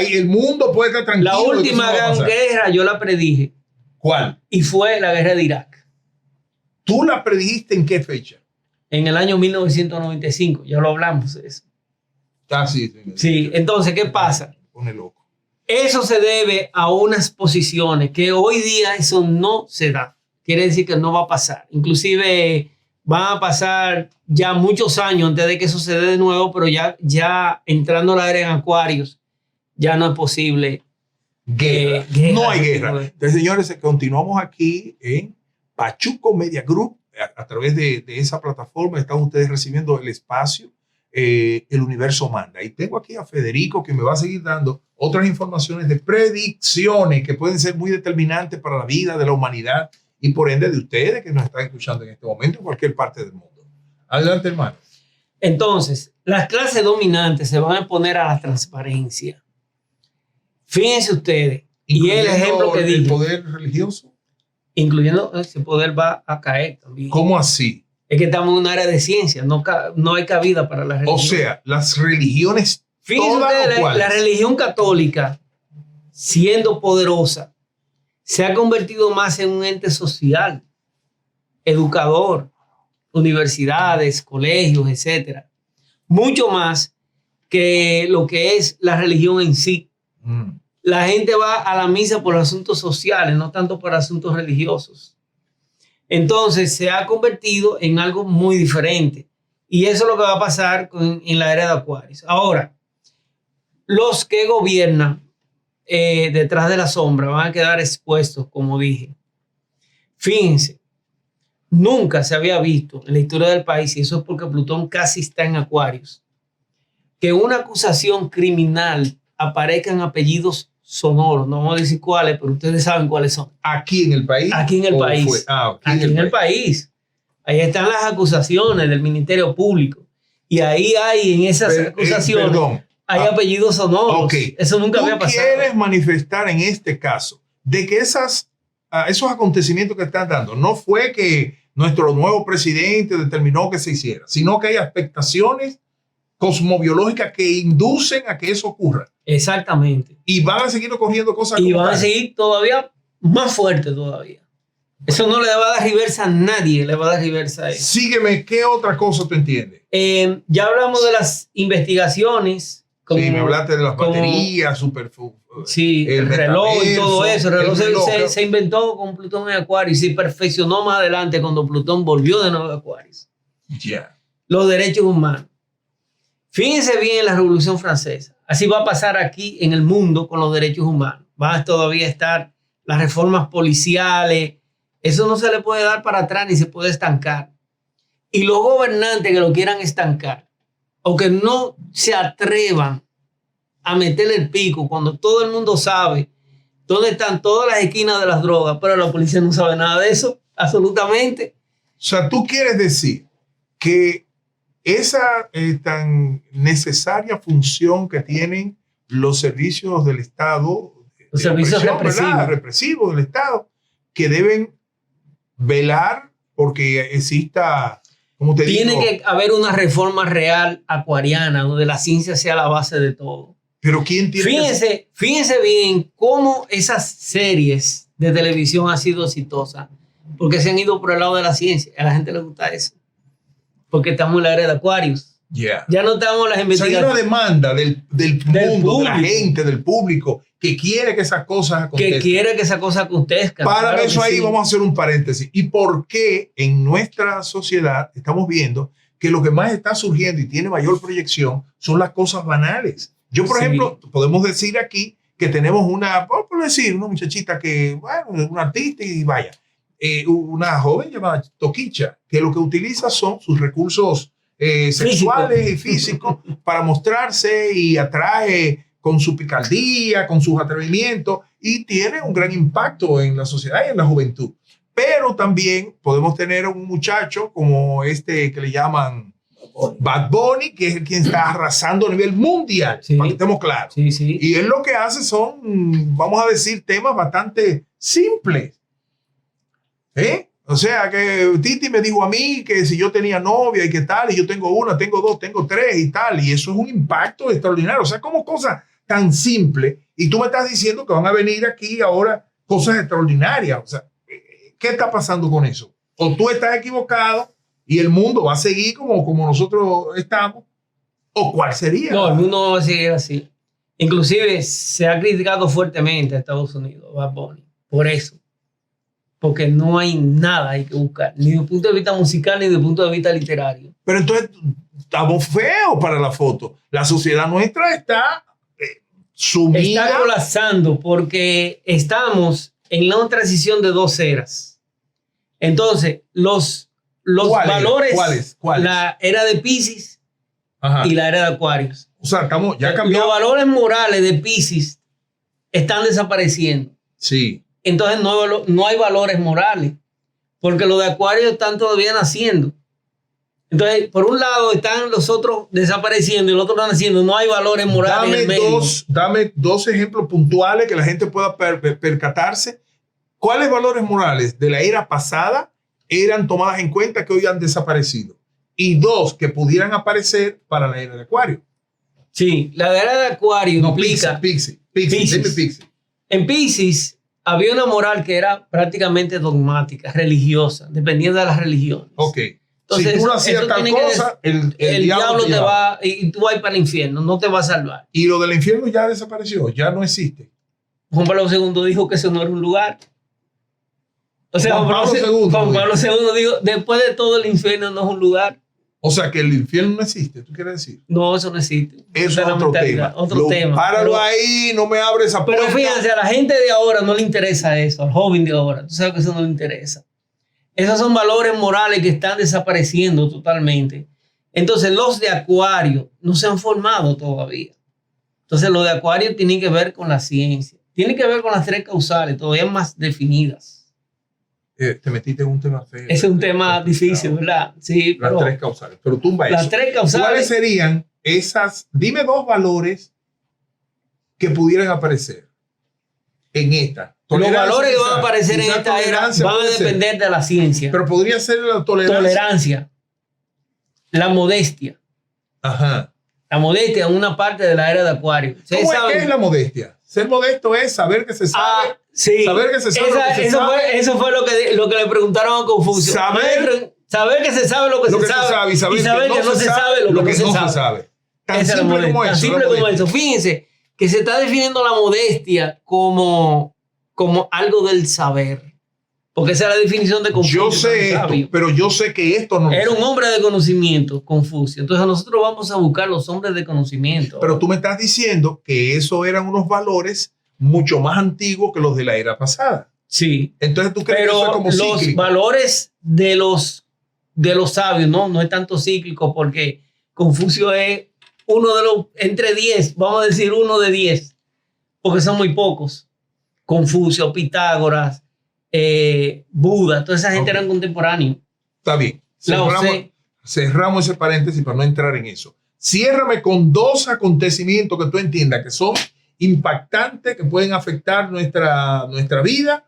el mundo puede estar tranquilo. La última gran guerra yo la predije. ¿Cuál? Y fue la guerra de Irak. ¿Tú la predijiste en qué fecha? En el año 1995, ya lo hablamos de eso. Sí. Sí, entonces, ¿qué pasa? Pone loco. Eso se debe a unas posiciones que hoy día eso no se da. Quiere decir que no va a pasar. Inclusive van a pasar ya muchos años antes de que eso se dé de nuevo, pero ya entrando la era en Acuarios, ya no es posible. Guerra. No hay guerra. Entonces, señores, continuamos aquí en Pachuco Media Group. A través de esa plataforma están ustedes recibiendo el espacio El Universo Manda. Y tengo aquí a Federico que me va a seguir dando otras informaciones de predicciones que pueden ser muy determinantes para la vida de la humanidad y por ende de ustedes que nos están escuchando en este momento en cualquier parte del mundo. Adelante, hermano. Entonces, las clases dominantes se van a oponer a la transparencia. Fíjense ustedes, y el ejemplo que digo. ¿El poder religioso? Incluyendo ese poder va a caer también. ¿Cómo así? Es que estamos en un área de ciencia, no hay cabida para la religión. O sea, las religiones. Fíjense ustedes, la religión católica, siendo poderosa, se ha convertido más en un ente social, educador, universidades, colegios, etcétera. Mucho más que lo que es la religión en sí. La gente va a la misa por asuntos sociales, no tanto por asuntos religiosos. Entonces se ha convertido en algo muy diferente. Y eso es lo que va a pasar en la era de Acuarios. Ahora, los que gobiernan detrás de la sombra van a quedar expuestos, como dije. Fíjense, nunca se había visto en la historia del país, y eso es porque Plutón casi está en Acuarios, que una acusación criminal aparezca en apellidos sonoros. No vamos a decir cuáles, pero ustedes saben cuáles son. ¿Aquí en el país? Aquí en el país. Aquí en el país. Ahí están las acusaciones del Ministerio Público. Y ahí hay, en esas acusaciones, hay apellidos sonoros. Okay. Eso nunca había pasado. ¿Tú quieres manifestar en este caso de que esos acontecimientos que están dando no fue que nuestro nuevo presidente determinó que se hiciera, sino que hay expectaciones cosmobiológicas que inducen a que eso ocurra? Exactamente. Y van a seguir ocurriendo cosas. Y van a seguir todavía más fuerte todavía. Eso no le va a dar reversa a nadie, le va a dar reversa a eso. Sígueme, ¿qué otra cosa tú entiendes? Ya hablamos de las investigaciones. Sí, me hablaste de las baterías, sí, el reloj y todo eso. El reloj se inventó con Plutón en Acuario y se perfeccionó más adelante cuando Plutón volvió de nuevo a Acuario. Ya. Los derechos humanos. Fíjense bien en la Revolución Francesa. Así va a pasar aquí en el mundo con los derechos humanos. Van a todavía estar las reformas policiales. Eso no se le puede dar para atrás ni se puede estancar. Y los gobernantes que lo quieran estancar o que no se atrevan a meterle el pico cuando todo el mundo sabe dónde están todas las esquinas de las drogas, pero la policía no sabe nada de eso, absolutamente. O sea, tú quieres decir que esa tan necesaria función que tienen los servicios del Estado, los servicios represivos del Estado, que deben velar porque exista, como te digo, tiene que haber una reforma real acuariana donde la ciencia sea la base de todo. Pero ¿quién tiene fíjense bien cómo esas series de televisión han sido exitosas, porque se han ido por el lado de la ciencia. A la gente le gusta eso. Porque estamos en la era de Aquarius. Yeah. Ya no estamos en las investigaciones. O sea, hay una demanda del mundo, público, de la gente, del público, que quiere que esas cosas acontezcan. Que quiere que esas cosas acontezcan. Para claro eso ahí sí. vamos a hacer un paréntesis. ¿Y por qué en nuestra sociedad estamos viendo que lo que más está surgiendo y tiene mayor proyección son las cosas banales? Yo, por ejemplo, podemos decir aquí que tenemos una muchachita que, bueno, una artista y vaya, una joven llamada Toquicha, que lo que utiliza son sus recursos sexuales y físicos para mostrarse y atrae con su picardía, con sus atrevimientos y tiene un gran impacto en la sociedad y en la juventud. Pero también podemos tener un muchacho como este que le llaman Bad Bunny, que es quien está arrasando a nivel mundial, sí, para que estemos claros. Sí, sí. Y él lo que hace son, vamos a decir, temas bastante simples. O sea, que Titi me dijo a mí que si yo tenía novia y qué tal, y yo tengo una, tengo dos, tengo tres y tal, y eso es un impacto extraordinario. O sea, como cosas tan simples, y tú me estás diciendo que van a venir aquí ahora cosas extraordinarias. O sea, ¿qué está pasando con eso? O tú estás equivocado y el mundo va a seguir como nosotros estamos, o cuál sería. No, el mundo va a seguir así. Inclusive se ha criticado fuertemente a Estados Unidos, Bad Bunny, por eso. Porque no hay nada hay que buscar, ni desde el punto de vista musical, ni desde el punto de vista literario. Pero entonces estamos feos para la foto. La sociedad nuestra está sumida. Está colapsando porque estamos en la transición de dos eras. Entonces, los valores, ¿Cuáles? la era de Piscis y la era de Acuarios. O sea, ya cambió. Los valores morales de Piscis están desapareciendo. Sí. Entonces no hay valores morales, porque los de Acuario están todavía naciendo. Entonces, por un lado están los otros desapareciendo y los otros naciendo. No hay valores morales en el medio. Dame dos ejemplos puntuales que la gente pueda percatarse. ¿Cuáles valores morales de la era pasada eran tomadas en cuenta que hoy han desaparecido? Y dos que pudieran aparecer para la era de Acuario. Sí, la era de Acuario implica... Piscis. En Piscis había una moral que era prácticamente dogmática, religiosa, dependiendo de las religiones. Ok. Entonces, si tú no hacías tal cosa, el diablo te va y tú vas para el infierno, no te va a salvar. Y lo del infierno ya desapareció, ya no existe. Juan Pablo II dijo que eso no era un lugar. O sea, Juan Pablo II dijo, después de todo el infierno no es un lugar. O sea, que el infierno no existe, ¿tú quieres decir? No, eso no existe. Eso es otro tema. Páralo ahí, no me abres esa puerta. Pero fíjense, a la gente de ahora no le interesa eso, al joven de ahora. Tú sabes que eso no le interesa. Esos son valores morales que están desapareciendo totalmente. Entonces, los de Acuario no se han formado todavía. Entonces, los de Acuario tienen que ver con la ciencia. Tienen que ver con las tres causales, todavía más definidas. Te metiste en un tema feo. Es un tema difícil, ¿verdad? Sí, las tres causales. Pero tumba eso. Las tres causales. ¿Cuáles serían esas? Dime dos valores que pudieran aparecer en esta. Los valores que van a aparecer en esta era van a depender de la ciencia. Pero podría ser la tolerancia. Tolerancia. La modestia. Ajá. La modestia es una parte de la era de Acuario. ¿Qué es la modestia? Ser modesto es saber que se sabe. Sí. Saber que se sabe lo que se sabe. Eso fue lo que le preguntaron a Confucio. Saber que se sabe lo que se sabe. Y saber que no se sabe lo que no se sabe. Tan simple como eso. Tan simple como eso. Fíjense que se está definiendo la modestia como algo del saber. Porque esa es la definición de Confucio. Yo sé esto, sabio. pero yo sé que esto no lo Era sé. un hombre de conocimiento, Confucio. Entonces nosotros vamos a buscar los hombres de conocimiento. Pero tú me estás diciendo que eso eran unos valores mucho más antiguos que los de la era pasada. Sí. Entonces tú crees que eso es Pero como los cíclico. valores de los sabios, no es tanto cíclico, porque Confucio es uno de los, entre 10, vamos a decir uno de 10, porque son muy pocos. Confucio, Pitágoras, Buda, toda esa gente eran contemporáneos. Está bien. Lao Tse. Cerramos ese paréntesis para no entrar en eso. Ciérrame con 2 acontecimientos que tú entiendas que son impactantes, que pueden afectar nuestra vida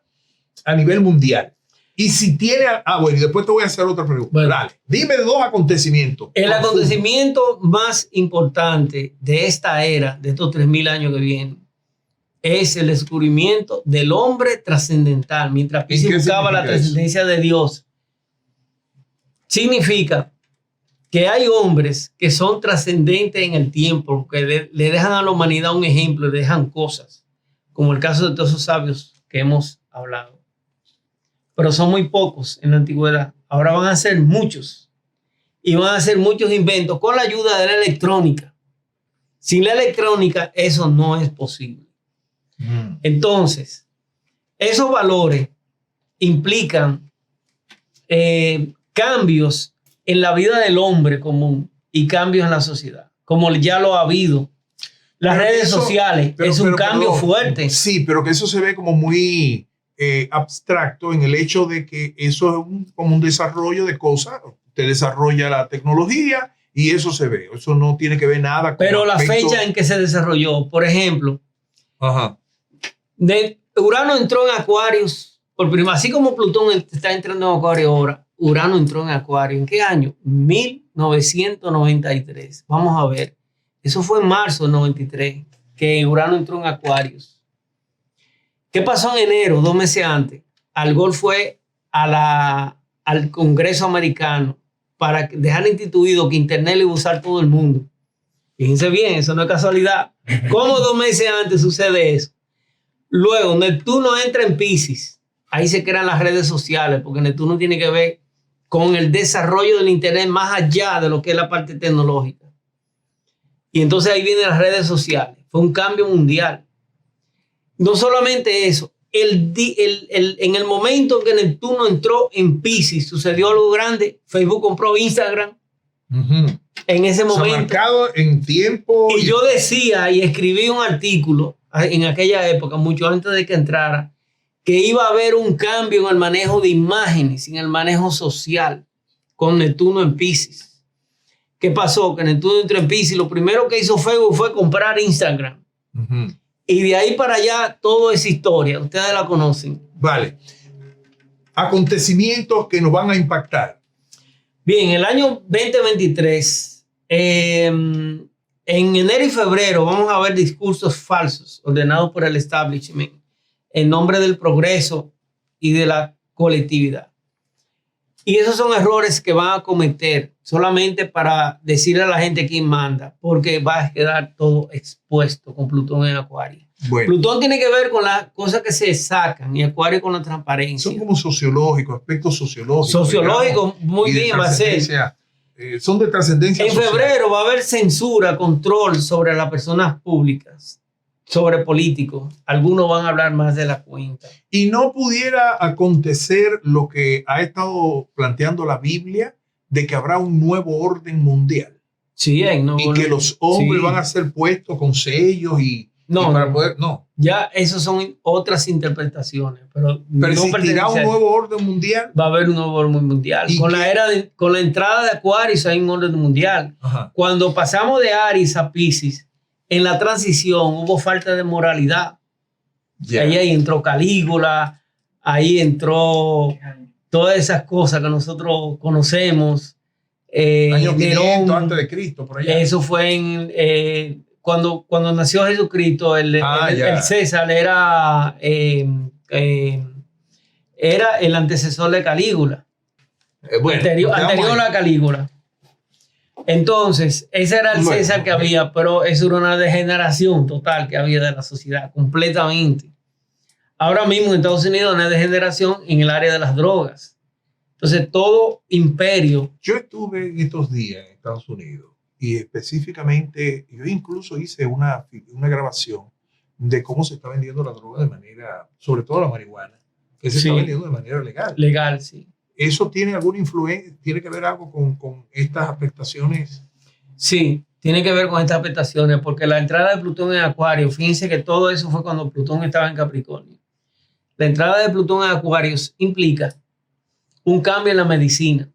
a nivel mundial. Y si tiene... bueno, y después te voy a hacer otra pregunta. Bueno. Dale, dime 2 acontecimientos. El acontecimiento más importante de esta era, de estos 3000 años que vienen, es el descubrimiento del hombre trascendental. Mientras Piscis buscaba la trascendencia de Dios, significa que hay hombres que son trascendentes en el tiempo, que le dejan a la humanidad un ejemplo, le dejan cosas, como el caso de todos esos sabios que hemos hablado. Pero son muy pocos en la antigüedad. Ahora van a ser muchos. Y van a hacer muchos inventos con la ayuda de la electrónica. Sin la electrónica, eso no es posible. Entonces, esos valores implican cambios en la vida del hombre común y cambios en la sociedad, como ya lo ha habido. Las redes sociales es un cambio fuerte. Sí, pero que eso se ve como muy abstracto en el hecho de que eso es como un desarrollo de cosas. Usted desarrolla la tecnología y eso se ve. Eso no tiene que ver nada con pero la fecha en que se desarrolló, por ejemplo, Urano entró en Aquarius por primera, así como Plutón está entrando en Acuario ahora. Urano entró en Acuario. ¿En qué año? 1993. Vamos a ver. Eso fue en marzo del 93 que Urano entró en Acuarios. ¿Qué pasó en enero, 2 meses antes? Al Gore fue al Congreso americano para dejar instituido que Internet le iba a usar todo el mundo. Fíjense bien, eso no es casualidad. ¿Cómo 2 meses antes sucede eso? Luego, Neptuno entra en Piscis. Ahí se crean las redes sociales, porque Neptuno tiene que ver con el desarrollo del Internet más allá de lo que es la parte tecnológica. Y entonces ahí vienen las redes sociales. Fue un cambio mundial. No solamente eso, en el momento en que Neptuno entró en Piscis, sucedió algo grande. Facebook compró Instagram. En ese momento. Marcado en tiempo. Y yo decía y escribí un artículo en aquella época, mucho antes de que entrara, que iba a haber un cambio en el manejo de imágenes, en el manejo social, con Neptuno en Piscis. ¿Qué pasó? Que Neptuno entró en Piscis. Lo primero que hizo Facebook fue comprar Instagram. Y de ahí para allá, todo es historia. Ustedes la conocen. Vale. Acontecimientos que nos van a impactar. Bien, el año 2023, en enero y febrero, vamos a ver discursos falsos ordenados por el establishment en nombre del progreso y de la colectividad. Y esos son errores que van a cometer solamente para decirle a la gente quién manda, porque va a quedar todo expuesto con Plutón en Acuario. Bueno. Plutón tiene que ver con las cosas que se sacan y Acuario con la transparencia. Son como sociológicos, aspectos sociológicos. Sociológicos, muy bien, va a ser. Son de trascendencia social. En febrero va a haber censura, control sobre las personas públicas, sobre políticos. Algunos van a hablar más de la cuenta. Y no pudiera acontecer lo que ha estado planteando la Biblia, de que habrá un nuevo orden mundial. Sí, y que los hombres van a ser puestos con sellos y para poder... Ya esas son otras interpretaciones. Pero existirá un nuevo orden mundial. Va a haber un nuevo orden mundial. Con la entrada de Acuario hay un orden mundial. Ajá. Cuando pasamos de Aries a Piscis, en la transición hubo falta de moralidad. Yeah. Ahí entró Calígula, ahí entró todas esas cosas que nosotros conocemos. Año 500 antes de Cristo, por allá. Eso fue cuando nació Jesucristo, el César era el antecesor de Calígula. Anterior a Calígula. Entonces, ese era el César que había, pero eso era una degeneración total que había de la sociedad, completamente. Ahora mismo en Estados Unidos hay una degeneración en el área de las drogas. Entonces, todo imperio. Yo estuve en estos días en Estados Unidos y específicamente, yo incluso hice una grabación de cómo se está vendiendo la droga de manera, sobre todo la marihuana, que se está vendiendo de manera legal. Legal, sí. ¿Eso tiene alguna influencia, tiene que ver algo con estas afectaciones? Sí, tiene que ver con estas afectaciones, porque la entrada de Plutón en Acuario, fíjense que todo eso fue cuando Plutón estaba en Capricornio. La entrada de Plutón en Acuario implica un cambio en la medicina.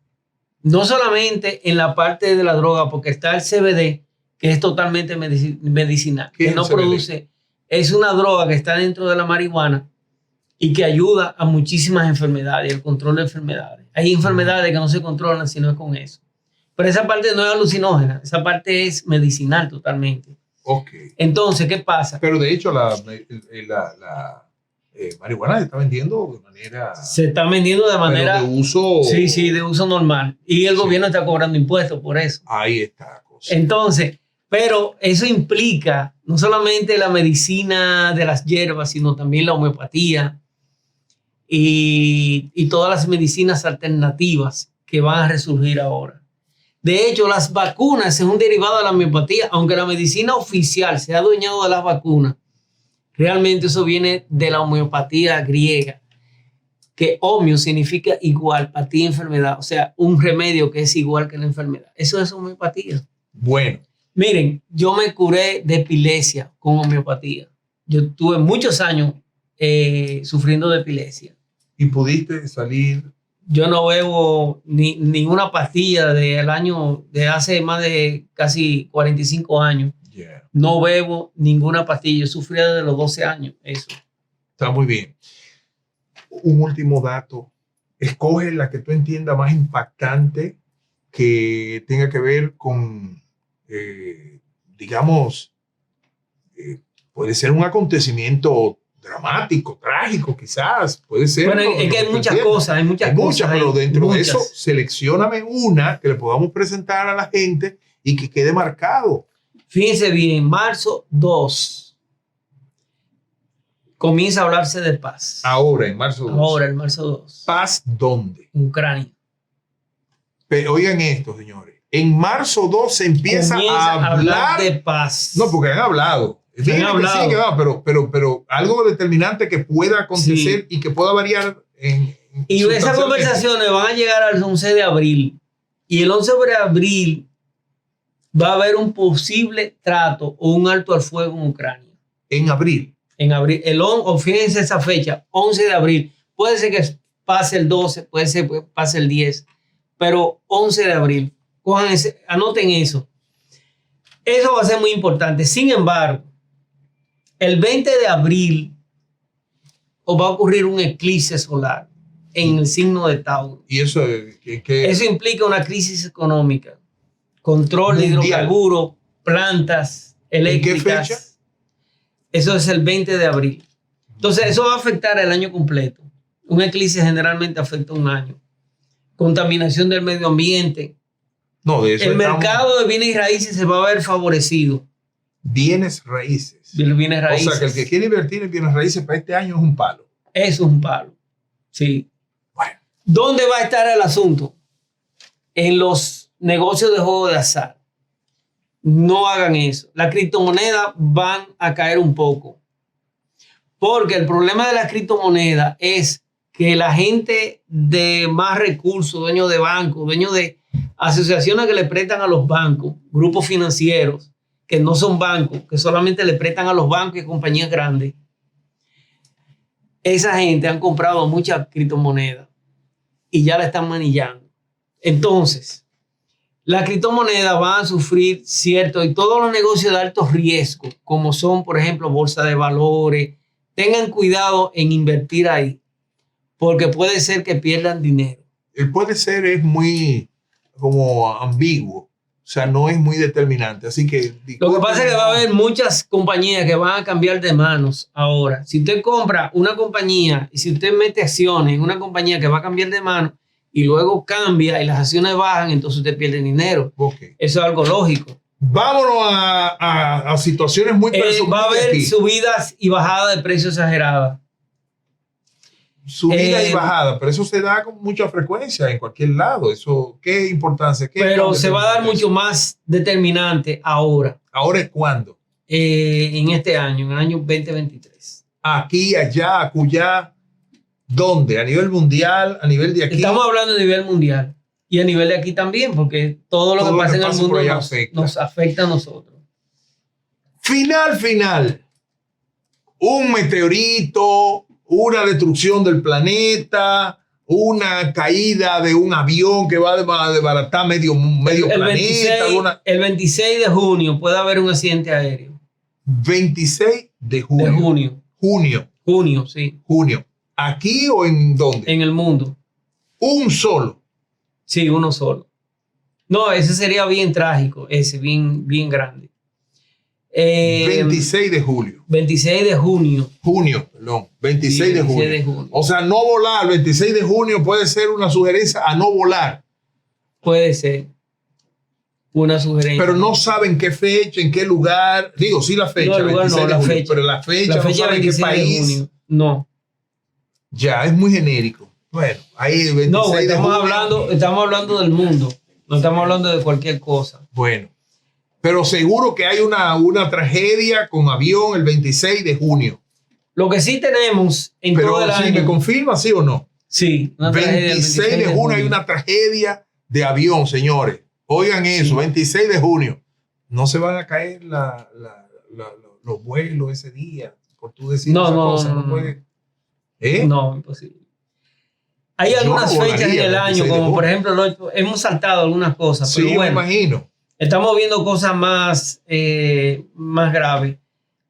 No solamente en la parte de la droga, porque está el CBD, que es totalmente medicinal, que no produce, es una droga que está dentro de la marihuana y que ayuda a muchísimas enfermedades, el control de enfermedades. Hay enfermedades que no se controlan si no es con eso. Pero esa parte no es alucinógena, esa parte es medicinal totalmente. Ok. Entonces, ¿qué pasa? Pero de hecho la marihuana se está vendiendo de manera... Se está vendiendo de manera... de uso... Sí, de uso normal. Y el gobierno está cobrando impuestos por eso. Ahí está la cosa. Entonces, pero eso implica no solamente la medicina de las hierbas, sino también la homeopatía y todas las medicinas alternativas que van a resurgir ahora. De hecho, las vacunas es un derivado de la homeopatía, aunque la medicina oficial se ha adueñado de las vacunas. Realmente eso viene de la homeopatía griega, que homeo significa igual, patía, enfermedad, o sea, un remedio que es igual que la enfermedad. Eso es homeopatía. Bueno. Miren, yo me curé de epilepsia con homeopatía. Yo tuve muchos años sufriendo de epilepsia. ¿Y pudiste salir? Yo no bebo ninguna pastilla de hace más de casi 45 años. Yeah. No bebo ninguna pastilla. Yo sufrí desde los 12 años. Eso. Está muy bien. Un último dato. Escoge la que tú entiendas más impactante que tenga que ver con, digamos, puede ser un acontecimiento dramático, trágico, quizás. Puede ser. Bueno, es que hay muchas cosas. Hay muchas cosas. Pero dentro de eso, seleccióname una que le podamos presentar a la gente y que quede marcado. Fíjense bien, marzo 2 comienza a hablarse de paz. Ahora, en marzo 2. Ahora, en marzo 2. ¿Paz dónde? Ucrania. Pero oigan esto, señores. En marzo 2 se empieza a hablar de paz. No, porque han hablado. Sí, pero algo determinante que pueda acontecer y que pueda variar y esas conversaciones van a llegar al 11 de abril. Y el 11 de abril va a haber un posible trato o un alto al fuego en Ucrania. En abril. En abril. Fíjense esa fecha, 11 de abril. Puede ser que pase el 12, puede ser que pase el 10, pero 11 de abril. Anoten eso. Eso va a ser muy importante. Sin embargo, el 20 de abril va a ocurrir un eclipse solar en el signo de Tauro. ¿Y eso Eso implica una crisis económica, control de hidrocarburos, plantas eléctricas. ¿En qué fecha? Eso es el 20 de abril. Entonces, eso va a afectar el año completo. Un eclipse generalmente afecta un año. Contaminación del medio ambiente. No, de eso el mercado de bienes y raíces se va a ver favorecido. Bienes raíces. Bienes raíces. O sea, que el que quiere invertir en bienes raíces para este año es un palo. Eso es un palo. Sí. Bueno. ¿Dónde va a estar el asunto? En los negocios de juego de azar. No hagan eso. Las criptomonedas van a caer un poco. Porque el problema de las criptomonedas es que la gente de más recursos, dueños de bancos, dueños de asociaciones que le prestan a los bancos, grupos financieros, que no son bancos, que solamente le prestan a los bancos y compañías grandes, esa gente han comprado muchas criptomonedas y ya la están manillando. Entonces, las criptomonedas van a sufrir y todos los negocios de alto riesgo, como son, por ejemplo, bolsa de valores, tengan cuidado en invertir ahí, porque puede ser que pierdan dinero. Puede ser, es muy como ambiguo, o sea, no es muy determinante. Así que lo que pasa es que va a haber muchas compañías que van a cambiar de manos ahora. Si usted compra una compañía y si usted mete acciones en una compañía que va a cambiar de manos y luego cambia y las acciones bajan, entonces usted pierde dinero. Okay. Eso es algo lógico. Vámonos a situaciones muy personales. Va a haber subidas y bajadas de precios exageradas. Subida y bajada, pero eso se da con mucha frecuencia en cualquier lado. Eso, ¿qué importancia? Pero se va a dar mucho más determinante ahora. ¿Ahora es cuándo? En este año, en el año 2023. Aquí, allá, acullá. ¿Dónde? ¿A nivel mundial? ¿A nivel de aquí? Estamos hablando a nivel mundial. Y a nivel de aquí también, porque todo lo que pasa en el mundo nos afecta a nosotros. Final. Un meteorito, una destrucción del planeta, una caída de un avión que va a desbaratar medio planeta. El 26 de junio puede haber un accidente aéreo. 26 de junio. De junio. Junio, sí. Junio. ¿Aquí o en dónde? En el mundo. Un solo. Sí, uno solo. No, ese sería bien trágico, bien grande. 26 de julio. 26 de junio. Junio, perdón. 26 sí, de junio. O sea, no volar. 26 de junio puede ser una sugerencia a no volar. Puede ser una sugerencia. Pero no saben qué fecha, en qué lugar. Digo, sí la fecha. No, el lugar no, la junio, fecha. Pero la fecha no saben qué país. De junio. No. Ya, es muy genérico. Bueno, ahí 26 no, de junio. Estamos hablando del mundo. No estamos hablando de cualquier cosa. Bueno. Pero seguro que hay una tragedia con avión el 26 de junio. Lo que sí tenemos en todo el año. ¿Me confirma, sí o no? Sí. 26 de junio hay una tragedia de avión, señores. Oigan eso, sí. 26 de junio. No se van a caer los vuelos ese día. Por tú decir esa cosa. No puede. No, imposible. Hay algunas fechas en el año, como por ejemplo, hemos saltado algunas cosas. Sí, pero bueno, me imagino. Estamos viendo cosas más graves.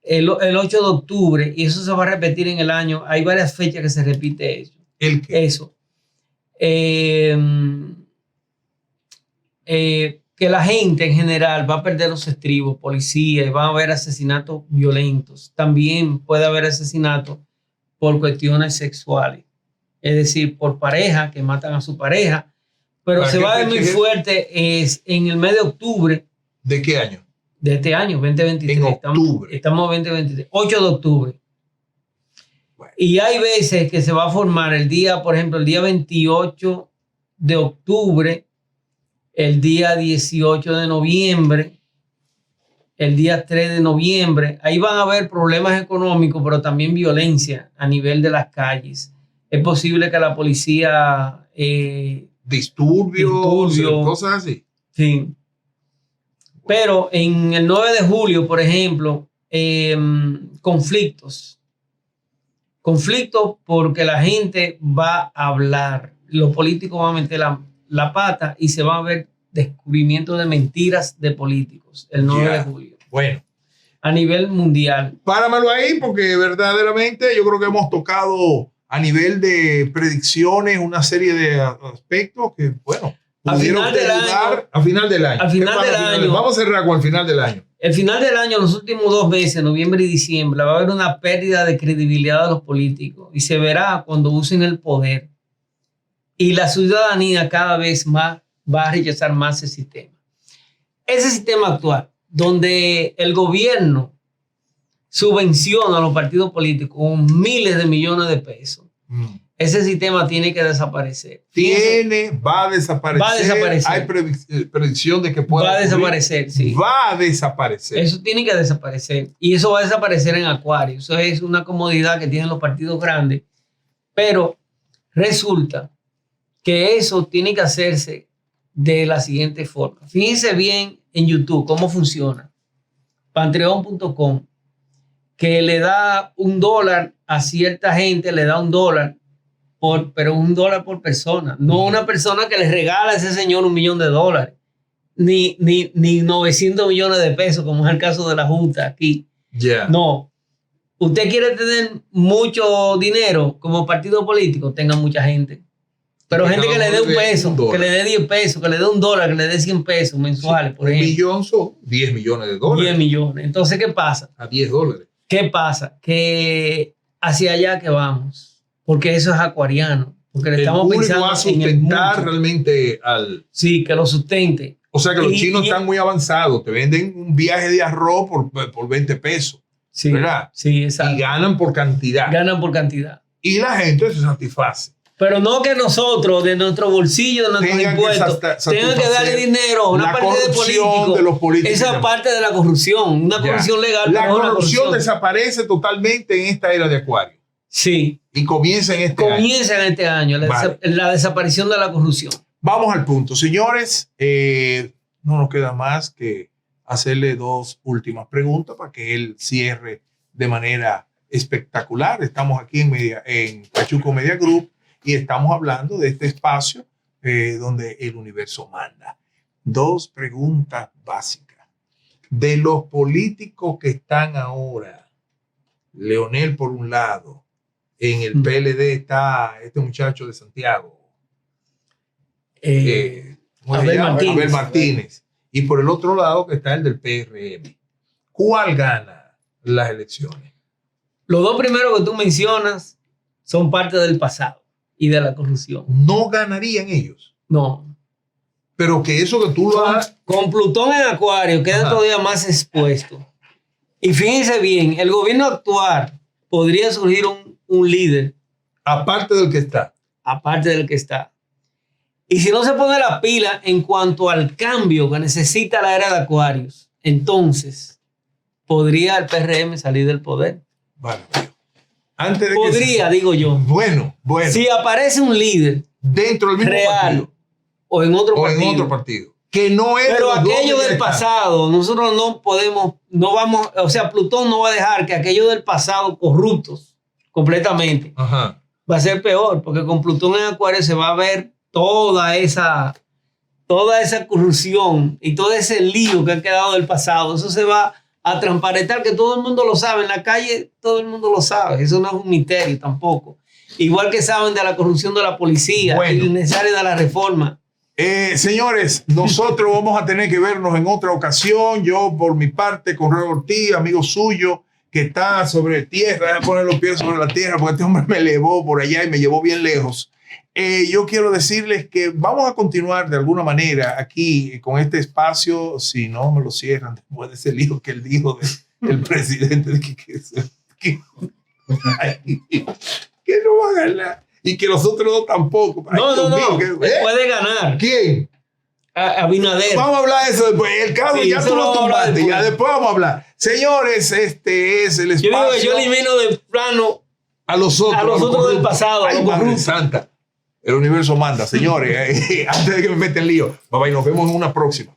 El 8 de octubre, y eso se va a repetir en el año. Hay varias fechas que se repite eso. ¿El qué? Eso. Que la gente en general va a perder los estribos, policías, van a haber asesinatos violentos. También puede haber asesinatos por cuestiones sexuales. Es decir, por pareja, que matan a su pareja. Pero se va a ver muy fuerte en el mes de octubre. ¿De qué año? De este año, 2023. En octubre. Estamos en 2023. 8 de octubre. Bueno. Y hay veces que se va a formar el día, por ejemplo, el día 28 de octubre, el día 18 de noviembre, el día 3 de noviembre. Ahí van a haber problemas económicos, pero también violencia a nivel de las calles. Es posible que la policía... disturbios, cosas así. Sí. Pero en el 9 de julio, por ejemplo, conflictos. Conflictos porque la gente va a hablar. Los políticos van a meter la pata y se va a ver descubrimiento de mentiras de políticos el 9 de julio. Bueno. A nivel mundial. Páramelo ahí porque verdaderamente yo creo que hemos tocado a nivel de predicciones una serie de aspectos que, bueno, a final del año. A final del año. Al final del año. Vamos a cerrar con el final del año. El final del año, los últimos 2 meses, noviembre y diciembre, va a haber una pérdida de credibilidad de los políticos y se verá cuando usen el poder. Y la ciudadanía cada vez más va a rechazar más ese sistema. Ese sistema actual, donde el gobierno subvenciona a los partidos políticos con miles de millones de pesos. Ese sistema tiene que desaparecer. Va a desaparecer. Va a desaparecer. Hay predicción de que pueda Va a desaparecer, sí. Va a desaparecer. Eso tiene que desaparecer. Y eso va a desaparecer en Acuario. Eso es una comodidad que tienen los partidos grandes. Pero resulta que eso tiene que hacerse de la siguiente forma. Fíjense bien en YouTube cómo funciona. Patreon.com, que le da $1 a cierta gente, le da $1, pero $1 por persona. No una persona que le regala a ese señor $1 millón, ni 900 millones de pesos, como es el caso de la Junta aquí. Yeah. No. Usted quiere tener mucho dinero como partido político, tenga mucha gente. Pero gente que le dé $1 peso, que le dé 10 pesos, que le dé $1, que le dé 100 pesos mensuales, por ejemplo. $1 millón son 10 millones de dólares. 10 millones. Entonces, ¿qué pasa? A $10. ¿Qué pasa? Que hacia allá que vamos. Porque eso es acuariano. Porque le estamos pensando va a sustentar realmente al... Sí, que lo sustente. O sea que los chinos están muy avanzados. Te venden un viaje de arroz por 20 pesos. Sí, ¿verdad? Sí, exacto. Y ganan por cantidad. Ganan por cantidad. y la gente se satisface. Pero no que nosotros, de nuestro bolsillo, de nuestros impuestos, tengan que darle dinero a una parte de políticos. De los políticos. Esa parte de la corrupción, una corrupción legal. La corrupción desaparece totalmente en esta era de Acuario. Sí. Y comienza en este año. Comienza en este año la desaparición de la corrupción. Vamos al punto. Señores, no nos queda más que hacerle 2 últimas preguntas para que él cierre de manera espectacular. Estamos aquí en Pachuco Media Group y estamos hablando de este espacio donde el universo manda. 2 preguntas básicas. De los políticos que están ahora, Leonel por un lado, en el PLD está este muchacho de Santiago, Abel Martínez. Y por el otro lado que está el del PRM. ¿Cuál gana las elecciones? Los 2 primeros que tú mencionas son parte del pasado y de la corrupción. ¿No ganarían ellos? No. Pero que eso que tú lo hagas... Con Plutón en Acuario queda todavía más expuesto. Y fíjense bien, el gobierno actual podría surgir un líder. Aparte del que está. Aparte del que está. Y si no se pone la pila en cuanto al cambio que necesita la era de Acuarios, entonces podría el PRM salir del poder. Vale, antes de podría, digo yo. Bueno. Si aparece un líder dentro del mismo real partido. O en otro partido. Que no es. Pero aquello del pasado, nosotros no podemos, no vamos, o sea, Plutón no va a dejar que aquello del pasado corruptos completamente. Va a ser peor, porque con Plutón en Acuario se va a ver toda esa corrupción y todo ese lío que ha quedado del pasado. Eso se va a transparentar, que todo el mundo lo sabe. En la calle todo el mundo lo sabe. Eso no es un misterio tampoco. Igual que saben de la corrupción de la policía y el necesario de la reforma. Señores, nosotros vamos a tener que vernos en otra ocasión. Yo, por mi parte, con Roberto Ortiz, amigo suyo, que está sobre tierra, voy a poner los pies sobre la tierra, porque este hombre me elevó por allá y me llevó bien lejos. Yo quiero decirles que vamos a continuar de alguna manera aquí con este espacio, si no me lo cierran después de ese lío que él dijo del presidente, de que no va a ganar y que los otros 2 tampoco. No. Puede ganar. ¿Quién? Abinader. Vamos a hablar de eso después. El caso ya tú lo tumbaste. Ya después vamos a hablar. Señores, este es el espacio. Yo digo que yo elimino de plano a los otros del pasado. Ay, Madre Santa. El universo manda, señores. Antes de que me metan lío. Bye bye, nos vemos en una próxima.